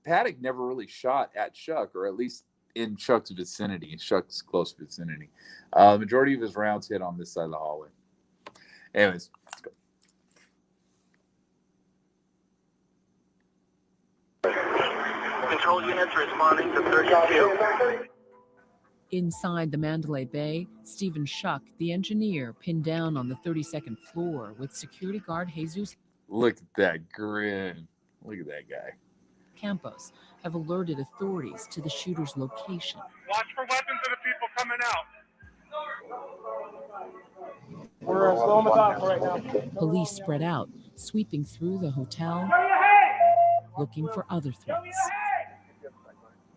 Paddock never really shot at Shuck, or at least in Shuck's vicinity, Shuck's close vicinity. The majority of his rounds hit on this side of the hallway. Anyways, let's go. Control units responding to 32. Inside the Mandalay Bay, Stephen Shuck, the engineer, pinned down on the 32nd floor with security guard Jesus Look at that grin. Look at that guy. Campos, have alerted authorities to the shooter's location. Watch for weapons of the people coming out. We're still on the dock right now. Police spread out, sweeping through the hotel, looking for other threats.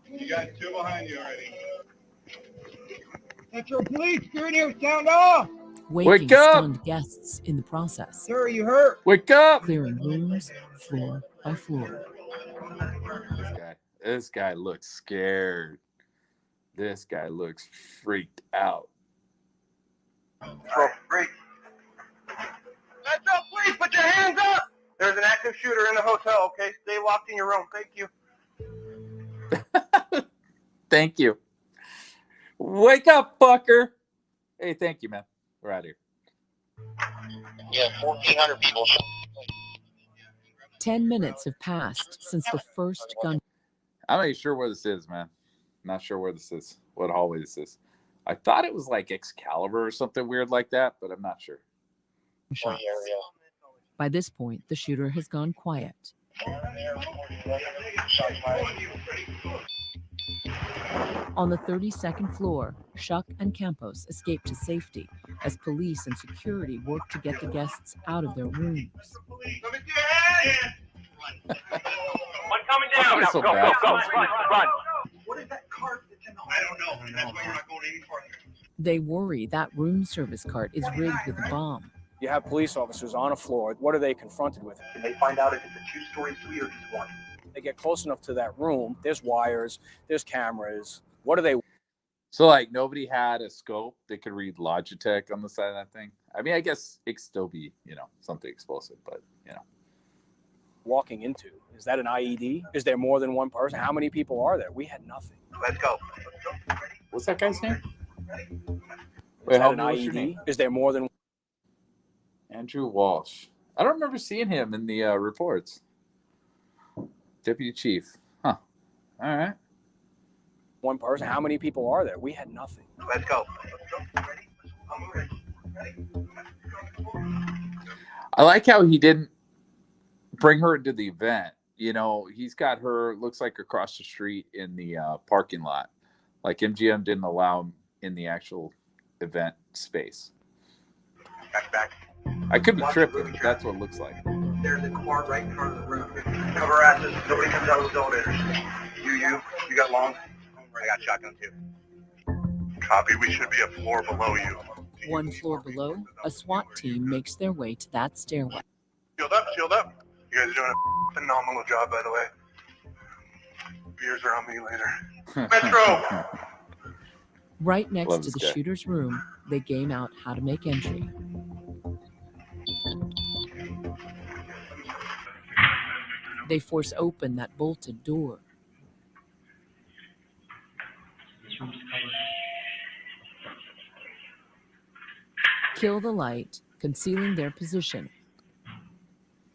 You got 2 behind you already. Metro Police, you're in here, sound off! Waking stunned guests in the process. Sir, you hurt? Wake up! Clearing rooms, floor by floor. This guy looks scared. This guy looks freaked out. Freak. Metro Police, put your hands up! There's an active shooter in the hotel, okay? Stay locked in your room. Thank you. Thank you. Wake up, fucker. Hey, thank you, man. We're out of here. Yeah, 1,400 people. 10 minutes have passed since the first gun. I'm not even sure where this is, man. Not sure where this is, what hallway this is. I thought it was like Excalibur or something weird like that, but I'm not sure. Shots. By this point, the shooter has gone quiet. On the 32nd floor, Shuck and Campos escaped to safety as police and security worked to get the guests out of their rooms. One coming down. So Go, bad. run. What is that card? I don't know. That's why you're not going any farther. They worry that room service cart is rigged with a bomb. You have police officers on a floor. What are they confronted with? And they find out if it's a two-story suite or just one. They get close enough to that room. There's wires. There's cameras. What are they? So like nobody had a scope that could read Logitech on the side of that thing. I mean, I guess it could still be, something explosive, but walking into? Is that an IED? Is there more than one person? How many people are there? We had nothing. Let's go. What's that guy's name? Is that an IED? Is there more than Andrew Walsh? I don't remember seeing him in the reports. Deputy Chief. Huh. All right. one person? How many people are there? We had nothing. Let's go. I like how he didn't bring her into the event. He's got her, looks like across the street in the parking lot. Like MGM didn't allow him in the actual event space. Back. I could be tripping, but that's what it looks like. There's a car right in front of the room. Cover asses. Nobody comes out of those elevators. You got long? I got shotgun too. Copy. We should be a floor below you. One floor below, a SWAT team makes their way to that stairway. Shield up. You guys are doing a phenomenal job, by the way. Beers are on me later. Metro! Right next Love to the this guy. shooter's room, they game out how to make entry. They force open that bolted door. Kill the light, concealing their position,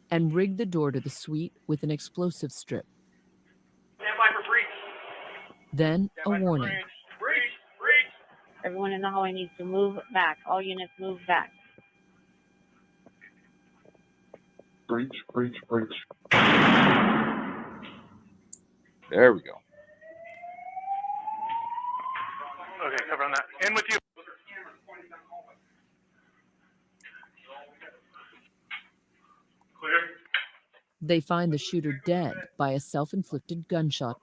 and rig the door to the suite with an explosive strip. Stand by for breach. Then a warning. Breach. Everyone in the hallway needs to move back. All units move back. Breach. There we go. Okay, cover on that. In with you. Clear. They find the shooter dead by a self-inflicted gunshot.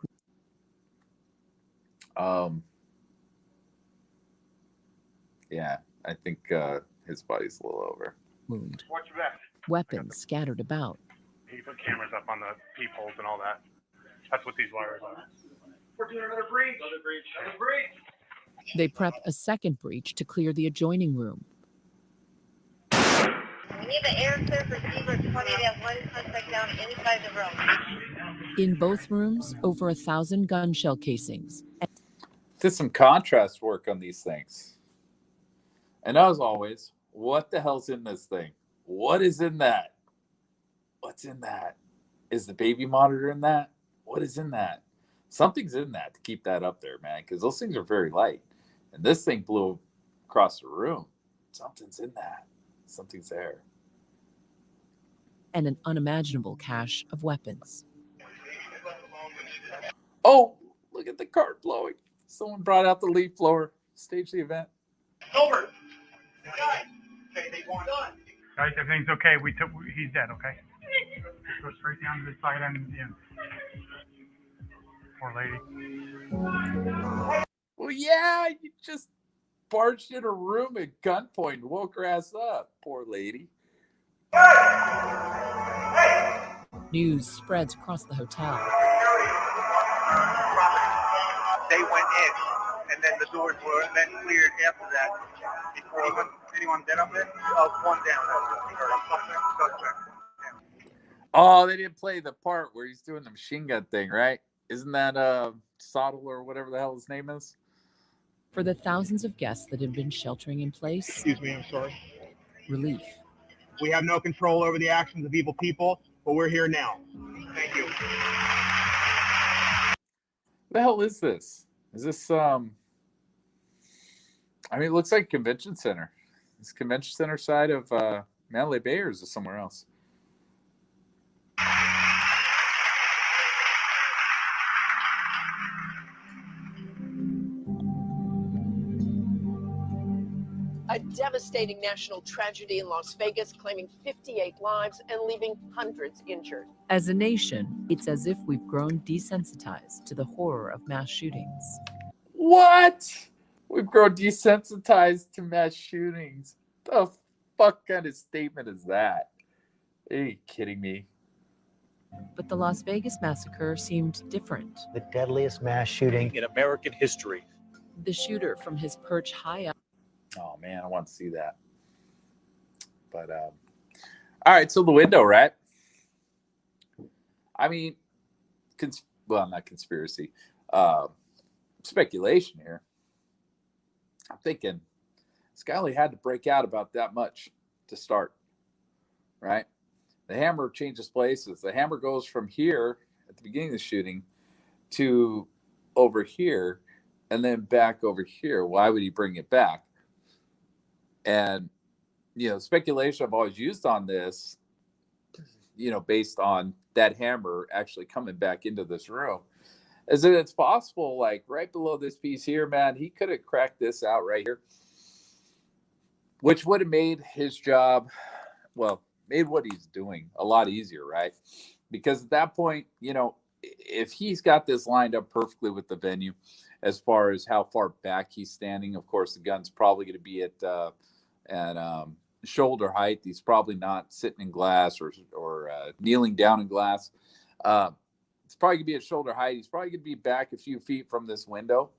Yeah, I think his body's a little over. Wound. Watch your back. Weapons scattered about. He put cameras up on the peepholes and all that. That's what these wires are. We're doing another breach. Another breach. They prep a second breach to clear the adjoining room. We need the air serve receiver 20 to have one contact down inside the room. In both rooms, over 1,000 gun shell casings. Did some contrast work on these things. And as always, what the hell's in this thing? What is in that? What's in that? Is the baby monitor in that? What is in that? Something's in that to keep that up there, man, because those things are very light. And this thing blew across the room. Something's in that. Something's there. And an unimaginable cache of weapons. Oh, look at the cart blowing. Someone brought out the leaf blower. Stage the event. Over. Guys, everything's okay. He's dead, okay? Go straight down to the side end of the end. Poor lady. Well, yeah, you just barged in a room at gunpoint and woke her ass up. Poor lady. News spreads across the hotel. They went in, and then the doors were then cleared after that. Before anyone dead up there? One down. Oh, they didn't play the part where he's doing the machine gun thing, right? Isn't that Sottle or whatever the hell his name is? For the thousands of guests that have been sheltering in place, Excuse me, I'm sorry. relief. We have no control over the actions of evil people, but we're here now. Thank you. The hell is this? Is this I mean, it looks like a convention center. This convention center side of Mandalay Bay, or is it somewhere else? A devastating national tragedy in Las Vegas, claiming 58 lives and leaving hundreds injured. As a nation, it's as if we've grown desensitized to the horror of mass shootings. What We've grown desensitized to mass shootings. The fuck kind of statement is that? Are you kidding me? But the Las Vegas massacre seemed different. The deadliest mass shooting in American history. The shooter from his perch high up. Oh man, I want to see that. But all right, so the window, right? I mean, well, not conspiracy, speculation here. I'm thinking this guy only had to break out about that much to start, right? The hammer changes places. The hammer goes from here at the beginning of the shooting to over here and then back over here. Why would he bring it back? And, you know, speculation I've always used on this, you know, based on that hammer actually coming back into this room, is that it's possible, like right below this piece here, man, he could have cracked this out right here, which would have made his job, well, made what he's doing a lot easier, right? Because at that point, you know, if he's got this lined up perfectly with the venue, as far as how far back he's standing, of course, the gun's probably going to be at shoulder height. He's probably not sitting in glass or kneeling down in glass. It's probably going to be at shoulder height. He's probably going to be back a few feet from this window.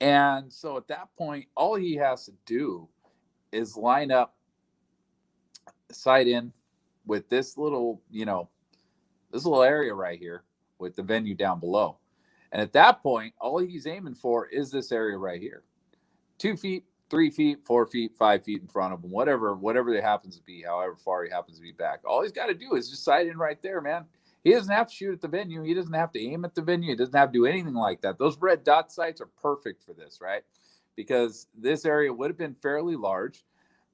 And so at that point, all he has to do is line up sight in with this little, you know, this little area right here with the venue down below. And at that point, all he's aiming for is this area right here. 2 feet, 3 feet, 4 feet, 5 feet in front of him, whatever it happens to be, however far he happens to be back. All he's got to do is just sight in right there, man. He doesn't have to shoot at the venue. He doesn't have to aim at the venue. He doesn't have to do anything like that. Those red dot sights are perfect for this, right? Because this area would have been fairly large,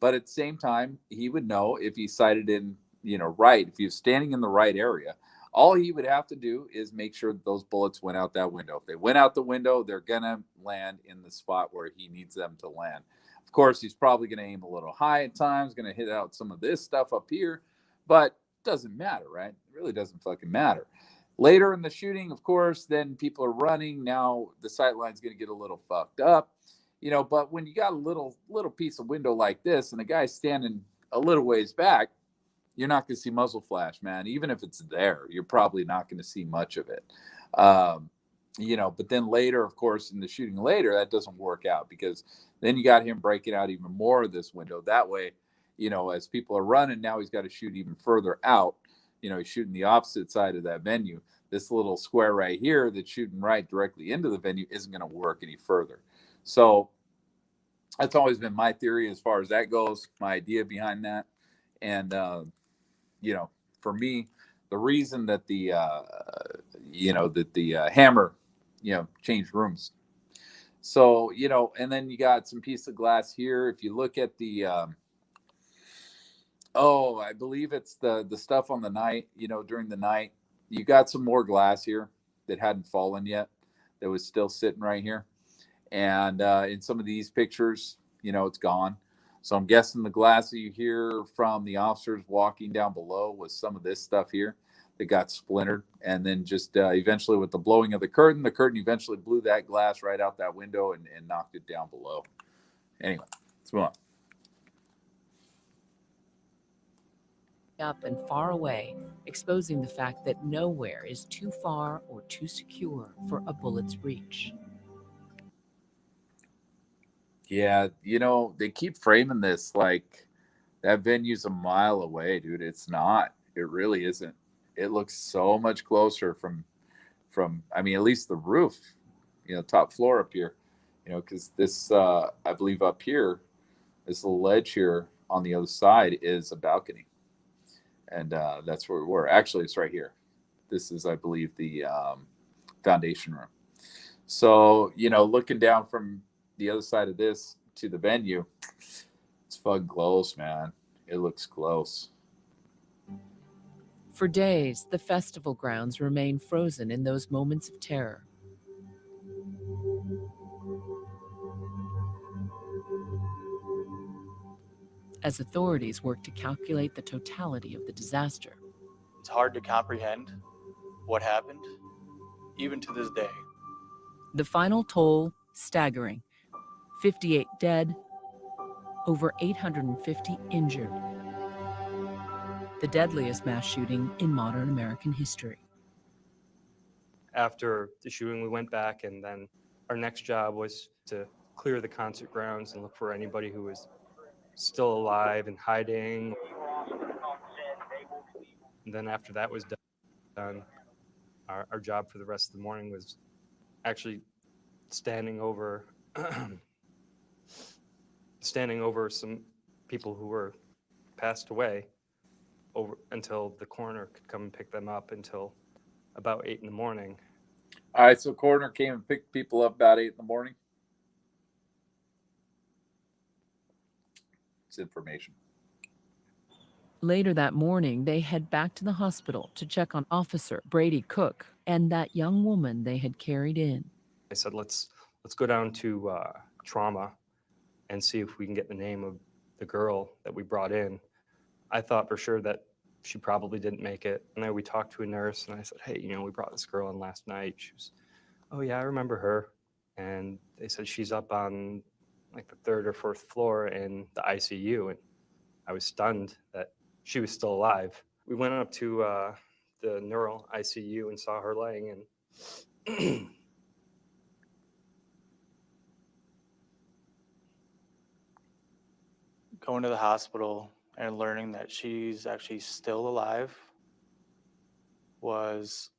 but at the same time, he would know if he sighted in, you know, right, if he was standing in the right area, all he would have to do is make sure that those bullets went out that window. If they went out the window, they're going to land in the spot where he needs them to land. Of course, he's probably going to aim a little high at times, going to hit out some of this stuff up here, but it doesn't matter, right? It really doesn't fucking matter. Later in the shooting, of course, then people are running. Now the sight line's going to get a little fucked up, you know, but when you got a little piece of window like this and the guy's standing a little ways back, you're not going to see muzzle flash, man. Even if it's there, you're probably not going to see much of it. You know, but then later, of course, in the shooting later, that doesn't work out because then you got him breaking out even more of this window. That way, you know, as people are running, now he's got to shoot even further out. You know, he's shooting the opposite side of that venue. This little square right here that's shooting right directly into the venue isn't going to work any further. So that's always been my theory as far as that goes, my idea behind that. And, you know, for me, the reason that the hammer, you know, changed rooms. So, you know, and then you got some piece of glass here. If you look at the, I believe it's the stuff on the night, you know, during the night, you got some more glass here that hadn't fallen yet, that was still sitting right here. And in some of these pictures, you know, it's gone. So I'm guessing the glass that you hear from the officers walking down below was some of this stuff here that got splintered. And then just eventually with the blowing of the curtain eventually blew that glass right out that window and knocked it down below. Anyway, let's move on. Up and far away, exposing the fact that nowhere is too far or too secure for a bullet's reach. Yeah, you know, they keep framing this like that venue's a mile away, dude. It's not. It really isn't. It looks so much closer from I mean, at least the roof, you know, top floor up here, you know, because this, I believe up here, this little ledge here on the other side is a balcony. And that's where we were. Actually, it's right here. This is, I believe, the foundation room. So, you know, looking down from the other side of this to the venue, it's fucking close, man. It looks close. For days, the festival grounds remain frozen in those moments of terror. As authorities work to calculate the totality of the disaster. It's hard to comprehend what happened, even to this day. The final toll, staggering. 58 dead, over 850 injured. The deadliest mass shooting in modern American history. After the shooting, we went back, and then our next job was to clear the concert grounds and look for anybody who was still alive and hiding. And then after that was done, our job for the rest of the morning was actually standing over some people who were passed away over until the coroner could come and pick them up until about 8 in the morning. All right, so coroner came and picked people up about 8 in the morning. It's information. Later that morning, they head back to the hospital to check on Officer Brady Cook and that young woman they had carried in. I said, let's go down to trauma and see if we can get the name of the girl that we brought in. I thought for sure that she probably didn't make it. And then we talked to a nurse, and I said, hey, we brought this girl in last night. She was, oh yeah, I remember her. And they said she's up on like the 3rd or 4th floor in the ICU. And I was stunned that she was still alive. We went up to the neural ICU and saw her laying in. Going to the hospital and learning that she's actually still alive was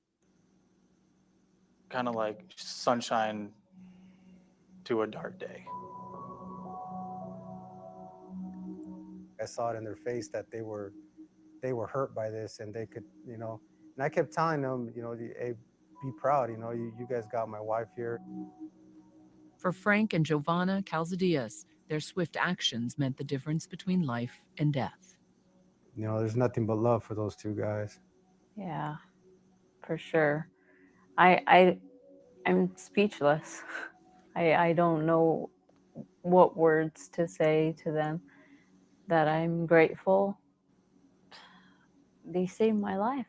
kind of like sunshine to a dark day. I saw it in their face that they were hurt by this, and they could, and I kept telling them, hey, be proud, you guys got my wife here. For Frank and Giovanna Calzadias, their swift actions meant the difference between life and death. There's nothing but love for those two guys. Yeah, for sure. I'm speechless. I don't know what words to say to them, that I'm grateful. They saved my life.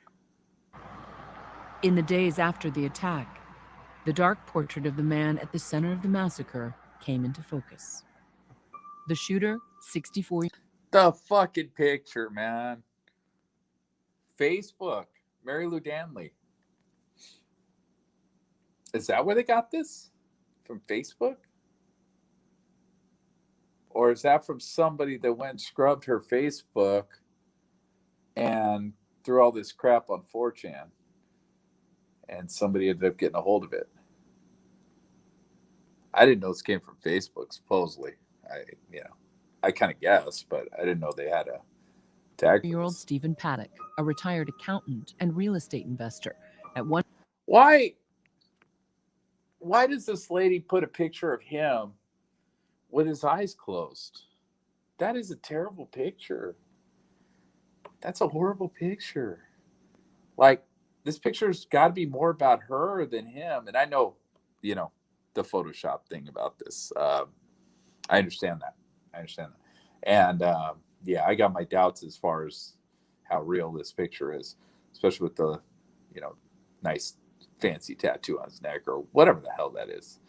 In the days after the attack, the dark portrait of the man at the center of the massacre came into focus. The shooter, 64. The fucking picture, man. Facebook, Mary Lou Danley. Is that where they got this? From Facebook? Or is that from somebody that went and scrubbed her Facebook and threw all this crap on 4chan? And somebody ended up getting a hold of it. I didn't know this came from Facebook, supposedly. I kind of guessed, but I didn't know they had a tag. 3-year-old Stephen Paddock, a retired accountant and real estate investor, at one. Why does this lady put a picture of him with his eyes closed? That is a terrible picture. That's a horrible picture. Like, this picture's got to be more about her than him. And I know, the Photoshop thing about this. I understand that. And I got my doubts as far as how real this picture is, especially with the, nice fancy tattoo on his neck or whatever the hell that is.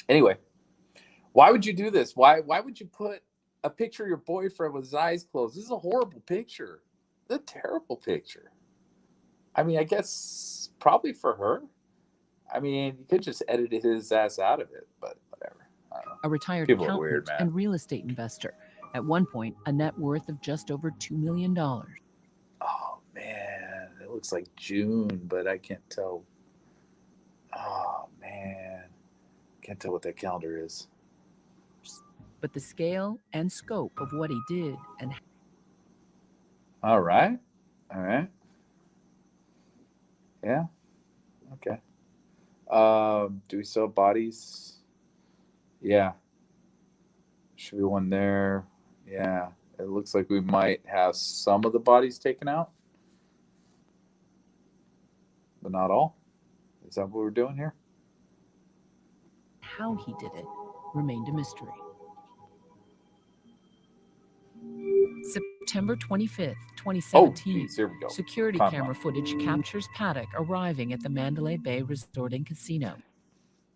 Anyway, why would you do this? Why would you put a picture of your boyfriend with his eyes closed? This is a horrible picture. It's a terrible picture. I mean, I guess probably for her. I mean, you could just edit his ass out of it, but whatever. I don't know. A retired People are accountant weird, man. and real estate investor, at one point a net worth of just over $2 million. Oh, man. It looks like June, but I can't tell. Oh, man. Can't tell what that calendar is. But the scale and scope of what he did and... All right. Yeah. Okay. Do we sell bodies? Yeah. Should be one there. Yeah. It looks like we might have some of the bodies taken out, but not all. Is that what we're doing here? How he did it remained a mystery. September 25th, 2017, Here we go. security Timeline. camera footage captures Paddock arriving at the Mandalay Bay Resort and Casino.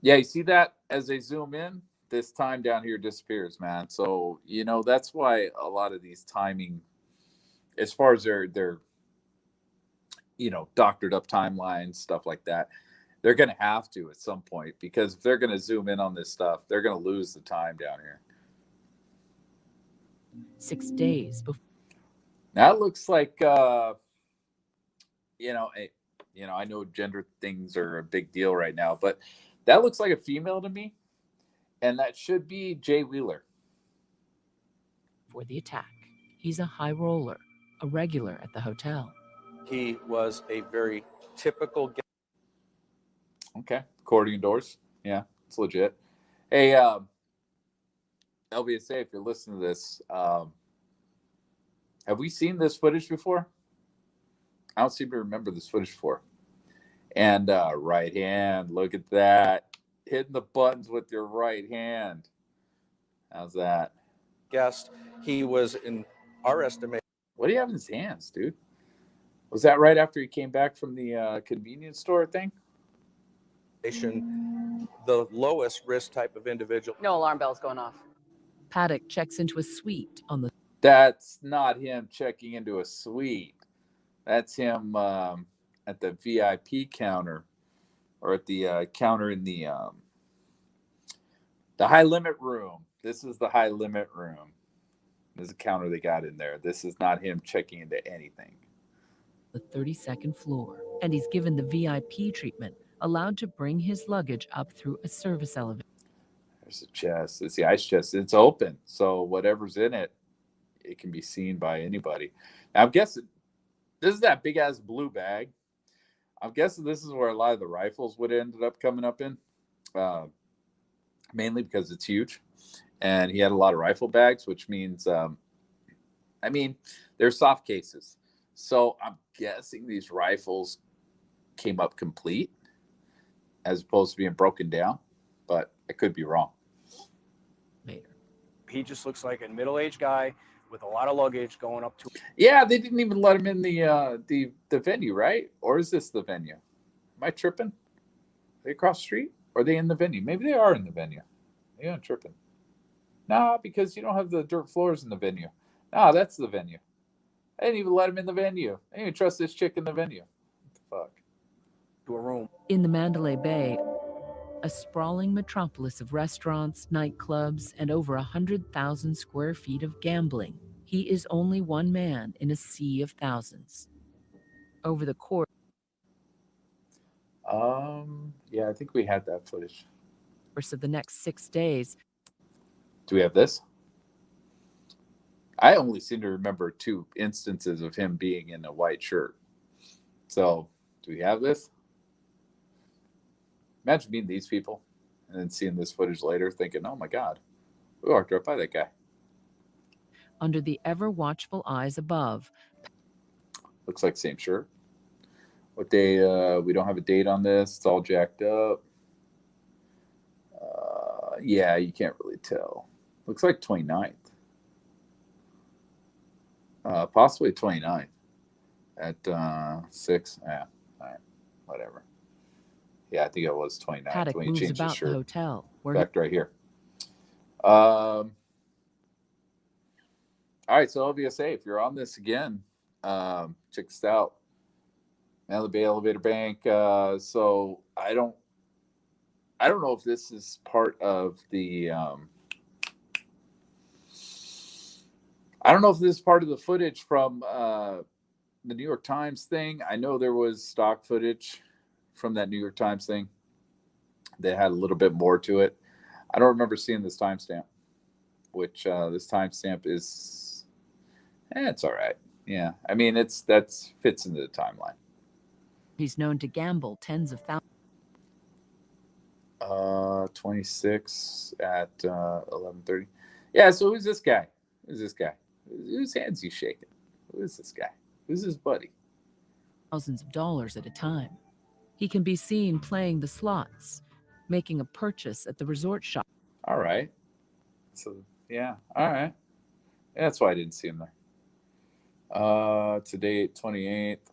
Yeah, you see that as they zoom in, this time down here disappears, man. So, that's why a lot of these timing, as far as their doctored up timelines, stuff like that, they're going to have to at some point, because if they're going to zoom in on this stuff, they're going to lose the time down here. 6 days before. That looks like, I know gender things are a big deal right now, but that looks like a female to me. And that should be Jay Wheeler. For the attack, he's a high roller, a regular at the hotel. He was a very typical. Okay. Accordion doors. Yeah, it's legit. Hey, LVSA, if you're listening to this, have we seen this footage before? I don't seem to remember this footage before. And right hand, look at that. Hitting the buttons with your right hand. How's that? Guest. He was, in our estimation. What do you have in his hands, dude? Was that right after he came back from the convenience store thing? The lowest risk type of individual. No alarm bells going off. Paddock checks into a suite on the. That's not him checking into a suite. That's him at the VIP counter, or at the counter in the high limit room. This is the high limit room. There's a counter they got in there. This is not him checking into anything. The 32nd floor, and he's given the VIP treatment, allowed to bring his luggage up through a service elevator. There's a chest. It's the ice chest. It's open, so whatever's in it, it can be seen by anybody. Now, I'm guessing this is that big ass blue bag. I'm guessing this is where a lot of the rifles would have ended up coming up in, mainly because it's huge, and he had a lot of rifle bags, which means, they're soft cases. So I'm guessing these rifles came up complete, as opposed to being broken down, but I could be wrong. He just looks like a middle-aged guy with a lot of luggage going up to. Yeah, they didn't even let him in the venue, right? Or is this the venue? Am I tripping? Are they across the street? Or are they in the venue? Maybe they are in the venue. Yeah, I'm tripping. Nah, because you don't have the dirt floors in the venue. Nah, that's the venue. I didn't even let him in the venue. I didn't even trust this chick in the venue. What the fuck? To a room. In the Mandalay Bay, a sprawling metropolis of restaurants, nightclubs, and over 100,000 square feet of gambling, he is only one man in a sea of thousands. Over the course. Yeah, I think we had that footage. Of the next 6 days. Do we have this? I only seem to remember 2 instances of him being in a white shirt. So, do we have this? Imagine meeting these people and then seeing this footage later thinking, oh my God, we walked right by that guy. Under the ever watchful eyes above. Looks like same shirt. What day? We don't have a date on this. It's all jacked up. Yeah, you can't really tell. Looks like 29th. Possibly 29th at 6. Yeah, all right, whatever. Yeah, I think it was 29th Paddock when he moves changed his about shirt. the hotel. Back right here. All right, so LVSA, if you're on this again, check this out. Mandalay Bay Elevator Bank. So I don't know if this is part of the. I don't know if this is part of the footage from the New York Times thing. I know there was stock footage from that New York Times thing that had a little bit more to it. I don't remember seeing this timestamp, which this timestamp is, it's all right. Yeah, I mean, that fits into the timeline. He's known to gamble tens of thousands. 26 at 11:30. Yeah, so who's this guy? Who's this guy? Whose hands he shaking? Who is this guy? Who's his buddy? Thousands of dollars at a time. He can be seen playing the slots, making a purchase at the resort shop. All right. So, yeah. All right. Yeah, that's why I didn't see him there. Today, 28th.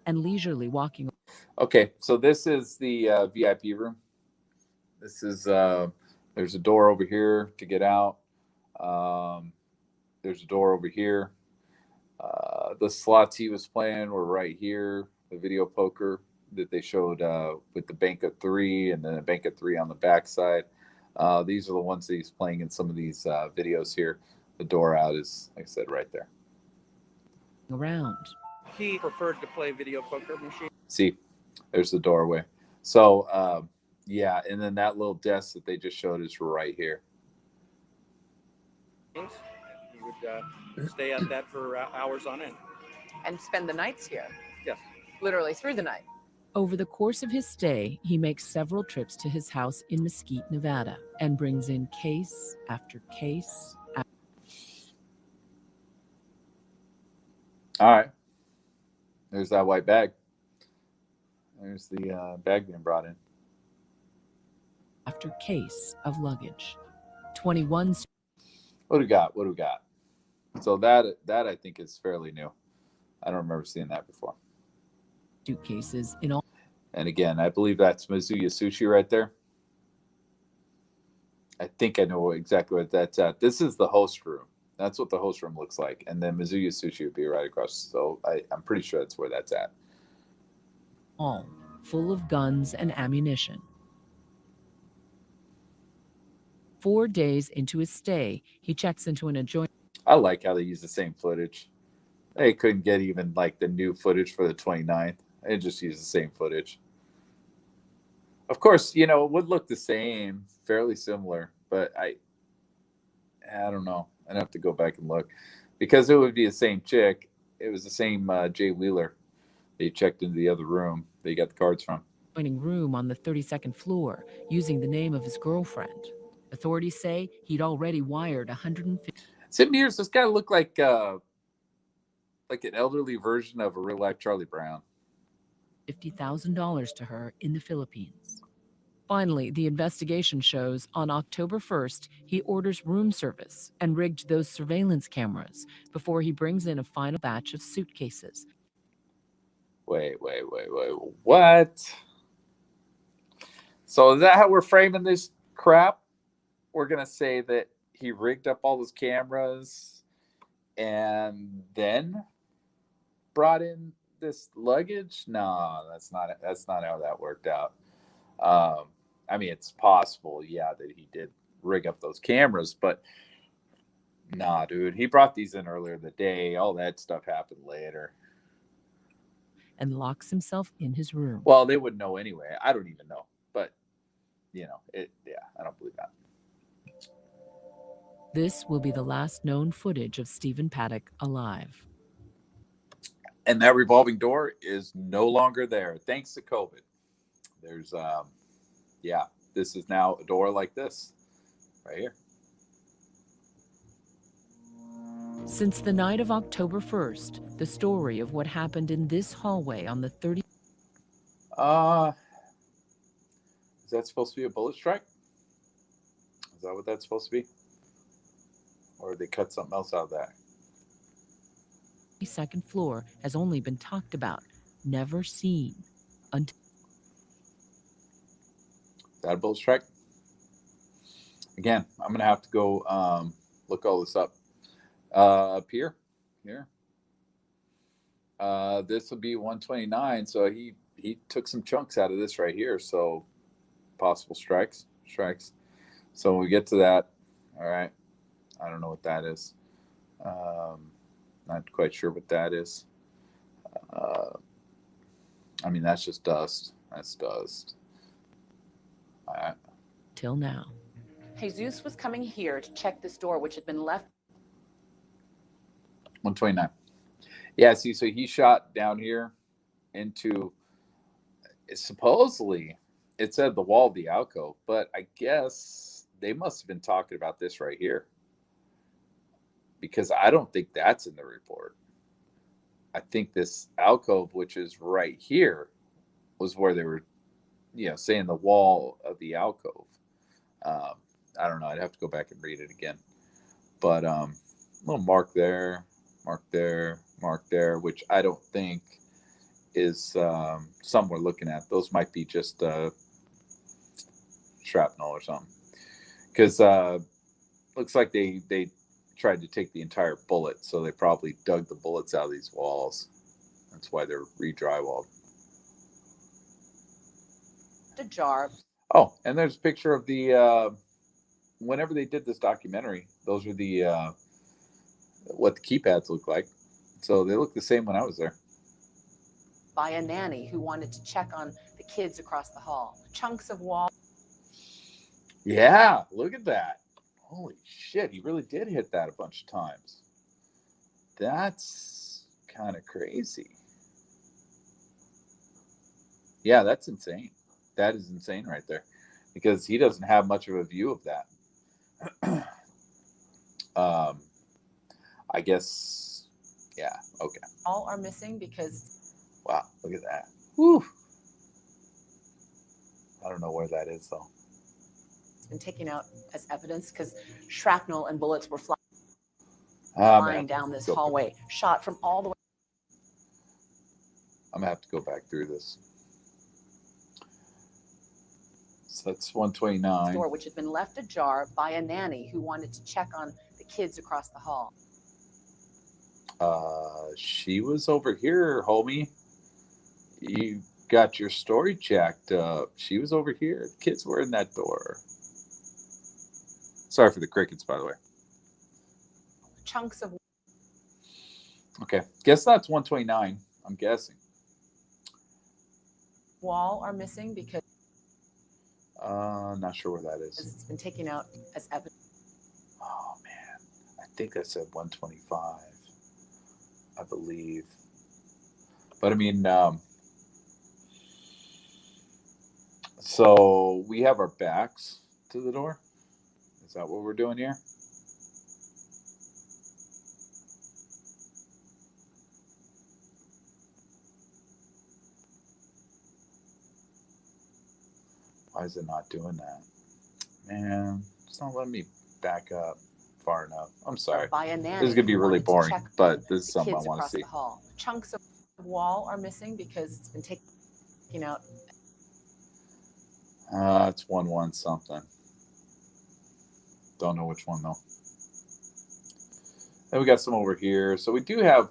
and leisurely walking. Okay, so this is the VIP room. This is there's a door over here to get out. There's a door over here. The slots he was playing were right here. The video poker that they showed with the bank of 3 and then a bank of 3 on the backside. These are the ones that he's playing in some of these videos here. The door out is, like I said, right there. Around. He preferred to play video poker machine. See, there's the doorway. So, yeah, and then that little desk that they just showed is right here. He would stay at that for hours on end. And spend the nights here. Yes. Literally through the night. Over the course of his stay, he makes several trips to his house in Mesquite, Nevada, and brings in case after case. All right. There's that white bag. There's the bag being brought in. After case of luggage. 21. What do we got? What do we got? So that I think is fairly new. I don't remember seeing that before. Suitcases in all. And again, I believe that's Mizuya Sushi right there. I think I know exactly what that's at. This is the host room. That's what the host room looks like. And then Mizuya Sushi would be right across. So I'm pretty sure that's where that's at. All full of guns and ammunition. 4 days into his stay, he checks into an adjoining. I like how they use the same footage. They couldn't get even like the new footage for the 29th. They just use the same footage. Of course, you know, it would look the same, fairly similar, but I don't know. I'd have to go back and look because it would be the same chick. It was the same Jay Wheeler. They checked into the other room. They got the cards from. Room on the 32nd floor using the name of his girlfriend. Authorities say he'd already wired 150. 7 years. This guy looked like an elderly version of a real life Charlie Brown. $50,000 to her in the Philippines. Finally, the investigation shows on October 1st, he orders room service and rigged those surveillance cameras before he brings in a final batch of suitcases. Wait. What? So is that how we're framing this crap? We're going to say that he rigged up all those cameras and then brought in this luggage? No, that's not how that worked out. I mean, it's possible, yeah, that he did rig up those cameras, but nah, dude, he brought these in earlier in the day. All that stuff happened later. And locks himself in his room. Well, they wouldn't know anyway. I don't even know, but you know, I don't believe that. This will be the last known footage of Stephen Paddock alive. And that revolving door is no longer there, thanks to COVID. There's, this is now a door like this, right here. Since the night of October 1st, the story of what happened in this hallway on the 30th. Is that supposed to be a bullet strike? Is that what that's supposed to be? Or did they cut something else out of that? Second floor has only been talked about, never seen until. Is that a bullet strike? Again, I'm going to have to go look all this up. Up here. This will be 129. So he took some chunks out of this right here. So possible strikes. So when we get to that, all right. I don't know what that is. Not quite sure what that is. I mean, that's just dust. That's dust. All right. Till now. Jesus was coming here to check this door, which had been left. 129. Yeah, see, so he shot down here into, supposedly, it said the wall of the alcove, but I guess they must have been talking about this right here. Because I don't think that's in the report. I think this alcove, which is right here, was where they were, saying the wall of the alcove. I don't know. I'd have to go back and read it again. But little mark there, which I don't think is some we're looking at. Those might be just shrapnel or something. Because looks like they tried to take the entire bullet, so they probably dug the bullets out of these walls. That's why they're re-drywalled. The jar. Oh, and there's a picture of the whenever they did this documentary. Those are the what the keypads look like. So they look the same when I was there. By a nanny who wanted to check on the kids across the hall. Chunks of wall. Yeah, look at that. Holy shit, he really did hit that a bunch of times. That's kind of crazy. Yeah, that's insane. That is insane right there. Because he doesn't have much of a view of that. I guess, yeah, okay. All are missing because... Wow, look at that. Whew. I don't know where that is, though. It's been taken out as evidence because shrapnel and bullets were flying down this hallway, shot from all the way. I'm going to have to go back through this. So that's 129. Door, which had been left ajar by a nanny who wanted to check on the kids across the hall. She was over here, homie. You got your story jacked up. She was over here. The kids were in that door. Sorry for the crickets, by the way. Chunks of... Okay. Guess that's 129, I'm guessing. Wall are missing because... Not sure where that is. It's been taken out as evidence. Oh, man. I think I said 125. I believe. But, I mean... So we have our backs to the door. Is that what we're doing here? Why is it not doing that? Man, it's not letting me back up far enough. I'm sorry. This is going to be really boring, but this is something I want to see. Chunks of wall are missing because it's been taken out. It's 1-1 something. Don't know which one though. Then we got some over here. So we do have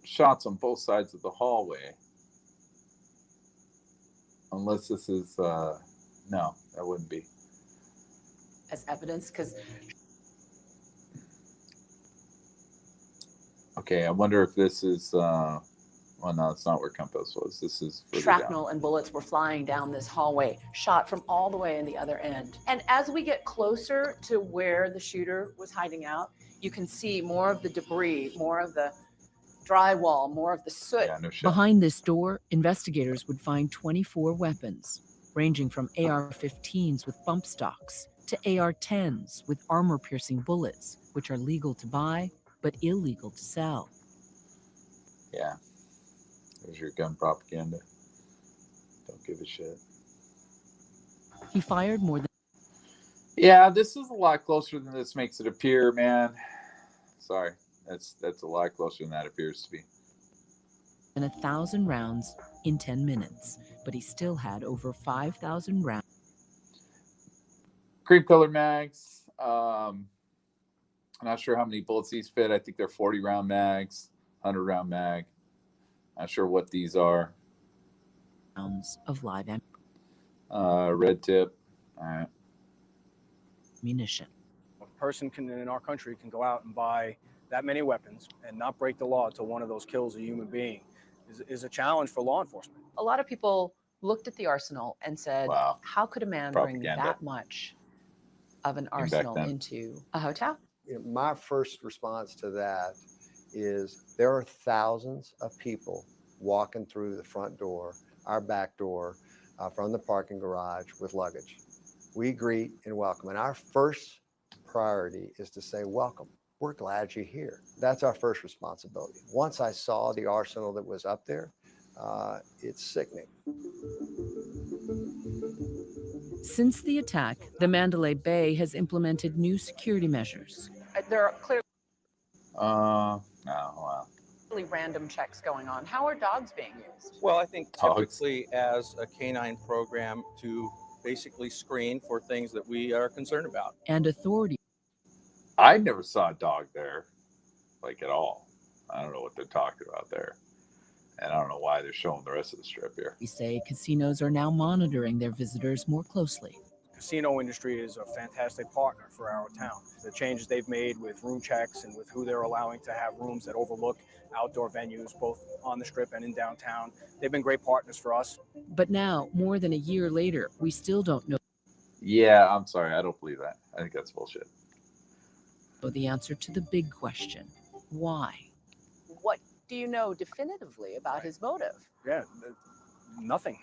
shots on both sides of the hallway. Unless this is no, that wouldn't be. As evidence, because okay, I wonder if this is well, no, it's not where Compass was. This is shrapnel and bullets were flying down this hallway, shot from all the way in the other end. And as we get closer to where the shooter was hiding out, you can see more of the debris, more of the drywall, more of the soot. Yeah, no shit. Behind this door, investigators would find 24 weapons, ranging from AR-15s with bump stocks to AR-10s with armor-piercing bullets, which are legal to buy but illegal to sell. Yeah. There's your gun propaganda. Don't give a shit. He fired more than... Yeah, this is a lot closer than this makes it appear, man. Sorry. That's a lot closer than that appears to be. than 1,000 rounds in 10 minutes, but he still had over 5,000 rounds. Cream color mags. I'm not sure how many bullets these fit. I think they're 40 round mags, 100 round mag. Not sure what these are. Rounds of live red tip. All right. Ammunition. A person in our country can go out and buy that many weapons and not break the law until one of those kills a human being is a challenge for law enforcement. A lot of people looked at the arsenal and said, wow, how could a man bring that much of an arsenal into a hotel? My first response to that is there are thousands of people walking through the front door, our back door, from the parking garage with luggage. We greet and welcome. And our first priority is to say, welcome. We're glad you're here. That's our first responsibility. Once I saw the arsenal that was up there, it's sickening. Since the attack, the Mandalay Bay has implemented new security measures. There are clearly wow. typically random checks going on. How are dogs being used? Well, I think Dogs. typically as a canine program to basically screen for things that we are concerned about. And authorities I never saw a dog there, like at all. I don't know what they're talking about there. And I don't know why they're showing the rest of the strip here. say casinos are now monitoring their visitors more closely. Casino industry is a fantastic partner for our town. The changes they've made with room checks and with who they're allowing to have rooms that overlook outdoor venues, both on the strip and in downtown, they've been great partners for us. But now, more than a year later, we still don't know Yeah, I'm sorry. I don't believe that. I think that's bullshit. the answer to the big question. Why? What do you know definitively about his motive? Yeah, nothing.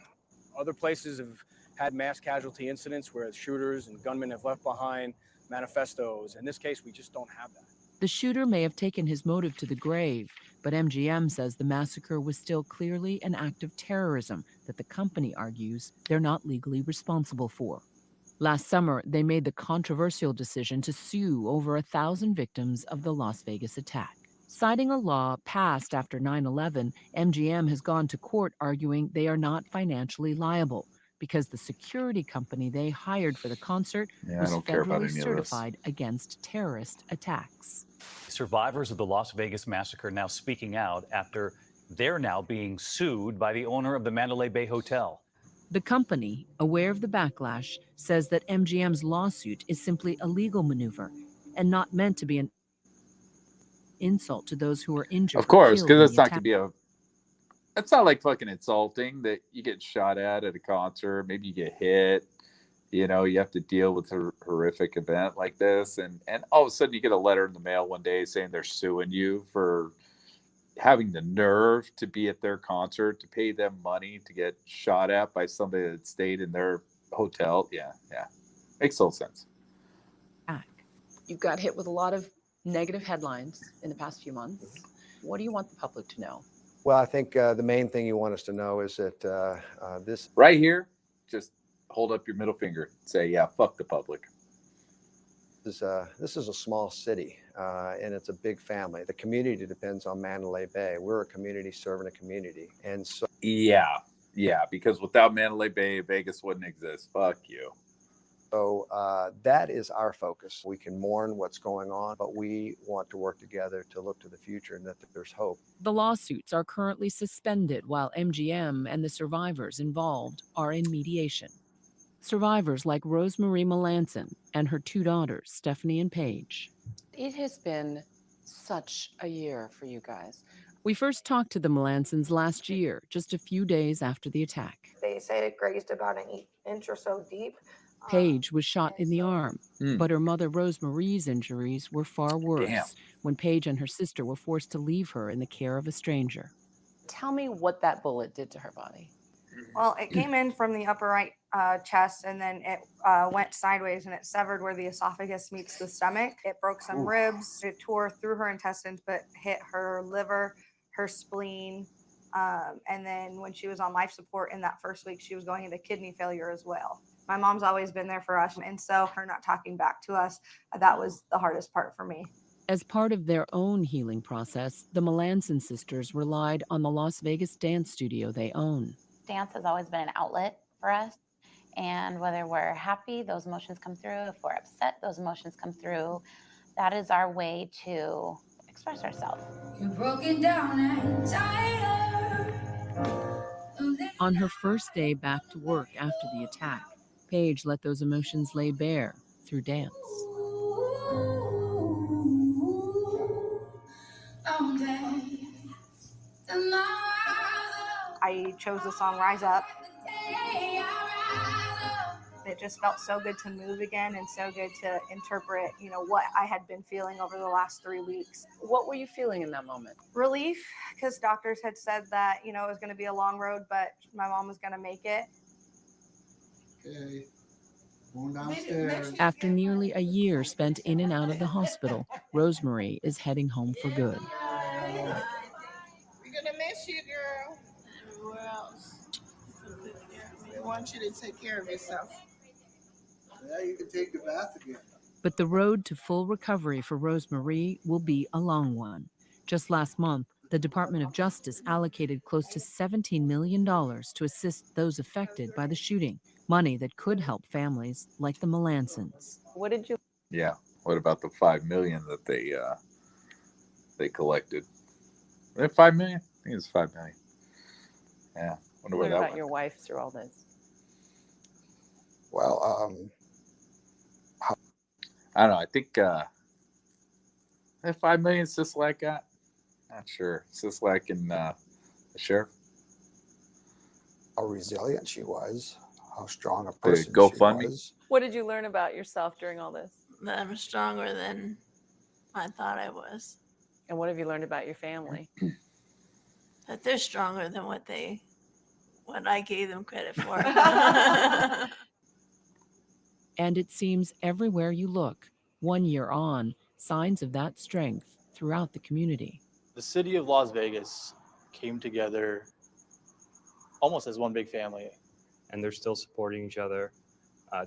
Other places have had mass casualty incidents where shooters and gunmen have left behind manifestos. In this case, we just don't have that. The shooter may have taken his motive to the grave, but MGM says the massacre was still clearly an act of terrorism that the company argues they're not legally responsible for. Last summer, they made the controversial decision to sue over 1,000 victims of the Las Vegas attack. Citing a law passed after 9/11, MGM has gone to court arguing they are not financially liable because the security company they hired for the concert was federally certified against terrorist attacks. Survivors of the Las Vegas massacre now speaking out after they're now being sued by the owner of the Mandalay Bay Hotel. The company, aware of the backlash, says that MGM's lawsuit is simply a legal maneuver and not meant to be an insult to those who were injured. Of course, or killed because in it's the not attack. going to be a. It's not like fucking insulting that you get shot at a concert. Maybe you get hit. You know, you have to deal with a horrific event like this, and all of a sudden you get a letter in the mail one day saying they're suing you for having the nerve to be at their concert, to pay them money to get shot at by somebody that stayed in their hotel. Yeah, makes total sense. You got hit with a lot of negative headlines in the past few months. What do you want the public to know? Well, I think the main thing you want us to know is that this Right here, just hold up your middle finger and say, yeah, fuck the public. This is a small city, and it's a big family. The community depends on Mandalay Bay. We're a community serving a community, and so Yeah, because without Mandalay Bay, Vegas wouldn't exist. Fuck you. So that is our focus. We can mourn what's going on, but we want to work together to look to the future and that there's hope. The lawsuits are currently suspended while MGM and the survivors involved are in mediation. Survivors like Rosemarie Melanson and her two daughters, Stephanie and Paige. It has been such a year for you guys. We first talked to the Melansons last year, just a few days after the attack. They say it grazed about an inch or so deep. Paige was shot in the arm, but her mother Rosemarie's injuries were far worse when Paige and her sister were forced to leave her in the care of a stranger. Tell me what that bullet did to her body. Well, it came in from the upper right chest, and then it went sideways, and it severed where the esophagus meets the stomach. It broke some ribs. It tore through her intestines, but hit her liver, her spleen. And then when she was on life support in that first week, she was going into kidney failure as well. My mom's always been there for us, and so her not talking back to us, that was the hardest part for me. As part of their own healing process, the Melanson sisters relied on the Las Vegas dance studio they own. Dance has always been an outlet for us. And whether we're happy, those emotions come through. If we're upset, those emotions come through. That is our way to express ourselves. You're broken down and tired. On her first day back to work after the attack, Paige let those emotions lay bare through dance. I chose the song Rise Up. It just felt so good to move again and so good to interpret, what I had been feeling over the last 3 weeks. What were you feeling in that moment? Relief, because doctors had said that, it was going to be a long road, but my mom was going to make it. Okay. Going downstairs. After nearly a year spent in and out of the hospital, Rosemarie is heading home for good. We're gonna miss you, girl. Everywhere else. We want you to take care of yourself. Yeah, you can take the bath again. But the road to full recovery for Rosemarie will be a long one. Just last month, The Department of Justice allocated close to $17 million to assist those affected by the shooting, money that could help families like the Melansons. What did you? Yeah. What about the $5 million that they collected? Was it $5 million? I think it's $5 million. Yeah. Wonder where Learn that about went. your wife through all this. Well, I don't know. I think that $5 million Sisolak got. Not sure. Sisolak and the sheriff. how resilient she was, how strong a The person she GoFundMe. was. What did you learn about yourself during all this? That I'm stronger than I thought I was. And what have you learned about your family? That they're stronger than what I gave them credit for. And it seems everywhere you look, 1 year on, signs of that strength throughout the community. The city of Las Vegas came together almost as one big family. And they're still supporting each other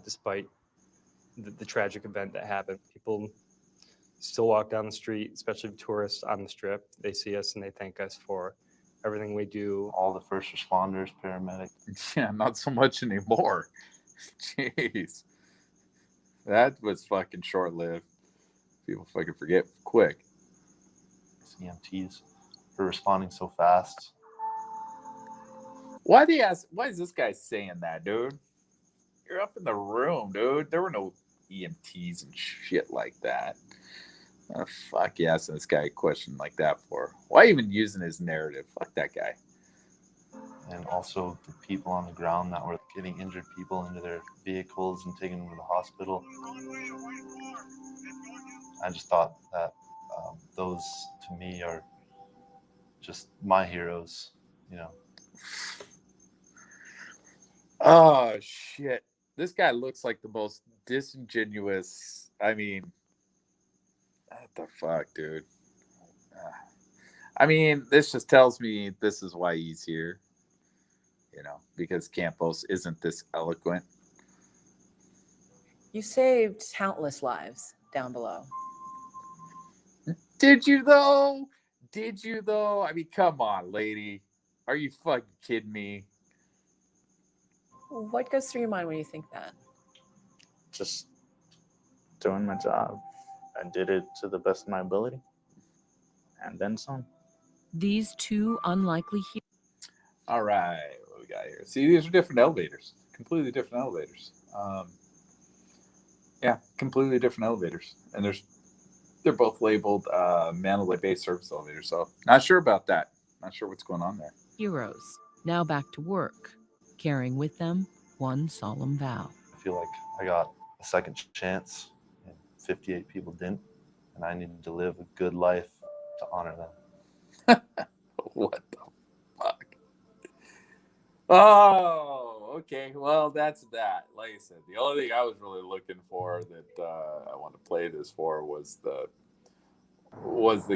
despite the tragic event that happened. People still walk down the street, especially tourists on the strip. They see us and they thank us for everything we do. All the first responders, paramedics. Yeah, not so much anymore. Jeez. That was fucking short-lived. People fucking forget quick. EMTs for responding so fast. Why is this guy saying that, dude? You're up in the room, dude. There were no EMTs and shit like that. Fuck you asking this guy a question like that for? Why even using his narrative? Fuck that guy. And also the people on the ground that were getting injured people into their vehicles and taking them to the hospital. I just thought that those, to me, are just my heroes, you know. Oh, shit. This guy looks like the most disingenuous. I mean, what the fuck, dude? I mean, this just tells me this is why he's here. You know, because Campos isn't this eloquent. You saved countless lives down below. Did you, though? Did you, though? I mean, come on, lady. Are you fucking kidding me? What goes through your mind when you think that? Just doing my job. I did it to the best of my ability. And then some. These two unlikely heroes. All right, what we got here? See, these are different elevators. Completely different elevators. Yeah, completely different elevators. And they're both labeled Mandalay Bay service elevators. So not sure about that. Not sure what's going on there. Heroes, now back to work, carrying with them one solemn vow. I feel like I got a second chance, and 58 people didn't, and I needed to live a good life to honor them. What the fuck? Oh, okay. Well, that's that. Like I said, the only thing I was really looking for that I want to play this for was the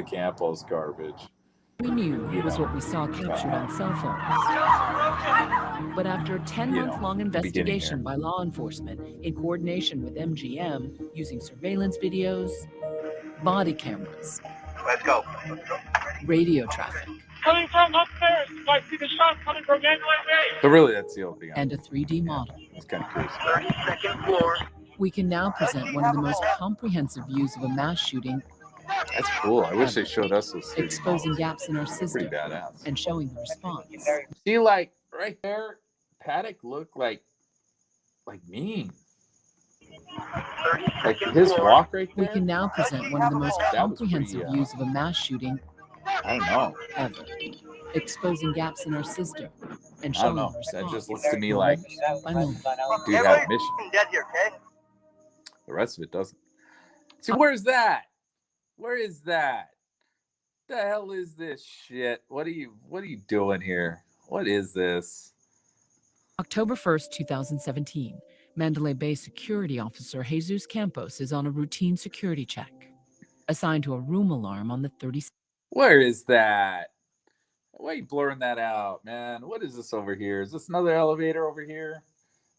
Campos garbage. We knew it was what we saw captured on cell phones. But after a 10-month-long investigation by law enforcement in coordination with MGM using surveillance videos, body cameras, Let's go. radio traffic, Coming from upstairs. I see the shot coming from Mandalay Bay. So really, that's the only thing. and a 3D model, It's kind of curious. 32nd floor. we can now present one of the most comprehensive views of a mass shooting, That's cool. I wish they showed us this. exposing gaps in our system Pretty badass. and showing the response. See, like right there, Paddock looked like mean. Like his walk right We there. can now present one of the most That was comprehensive pretty, views of a mass shooting I don't know. ever, exposing gaps in our system and I showing don't the know. response. That just looks to me like by moment. dude had a mission. Dead here, okay? The rest of it doesn't. See, where's that? Where is that? The hell is this shit? What are you doing here? What is this? October 1st, 2017, Mandalay Bay security officer Jesus Campos is on a routine security check, assigned to a room alarm on the 36th. Where is that? Why are you blurring that out, man? What is this over here? Is this another elevator over here?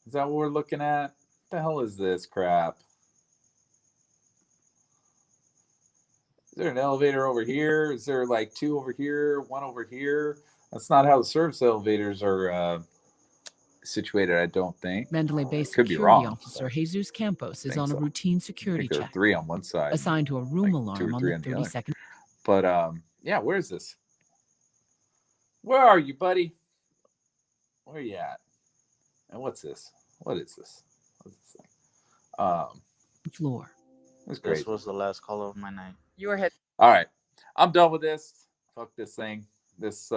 Is that what we're looking at? What the hell is this crap? Is there an elevator over here? Is there like 2 over here, 1 over here? That's not how the service elevators are situated, I don't think. Mandalay Bay Could be security wrong, officer but Jesus Campos is think on a so. routine I security think there are check, 3 on one side, assigned to a room like 2 or alarm on 3 the on the other. 32nd. But yeah, where is this? Where are you, buddy? Where you at? And what's this? What is this? What's this thing? Floor. It's crazy. This was the last call of my night. You were hit. All right, I'm done with this. Fuck this thing. This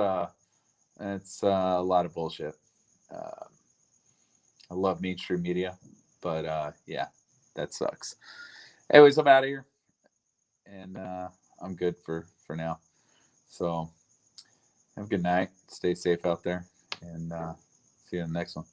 it's a lot of bullshit. I love mainstream media, but yeah, that sucks. Anyways, I'm out of here, and I'm good for now. So have a good night. Stay safe out there, and see you in the next one.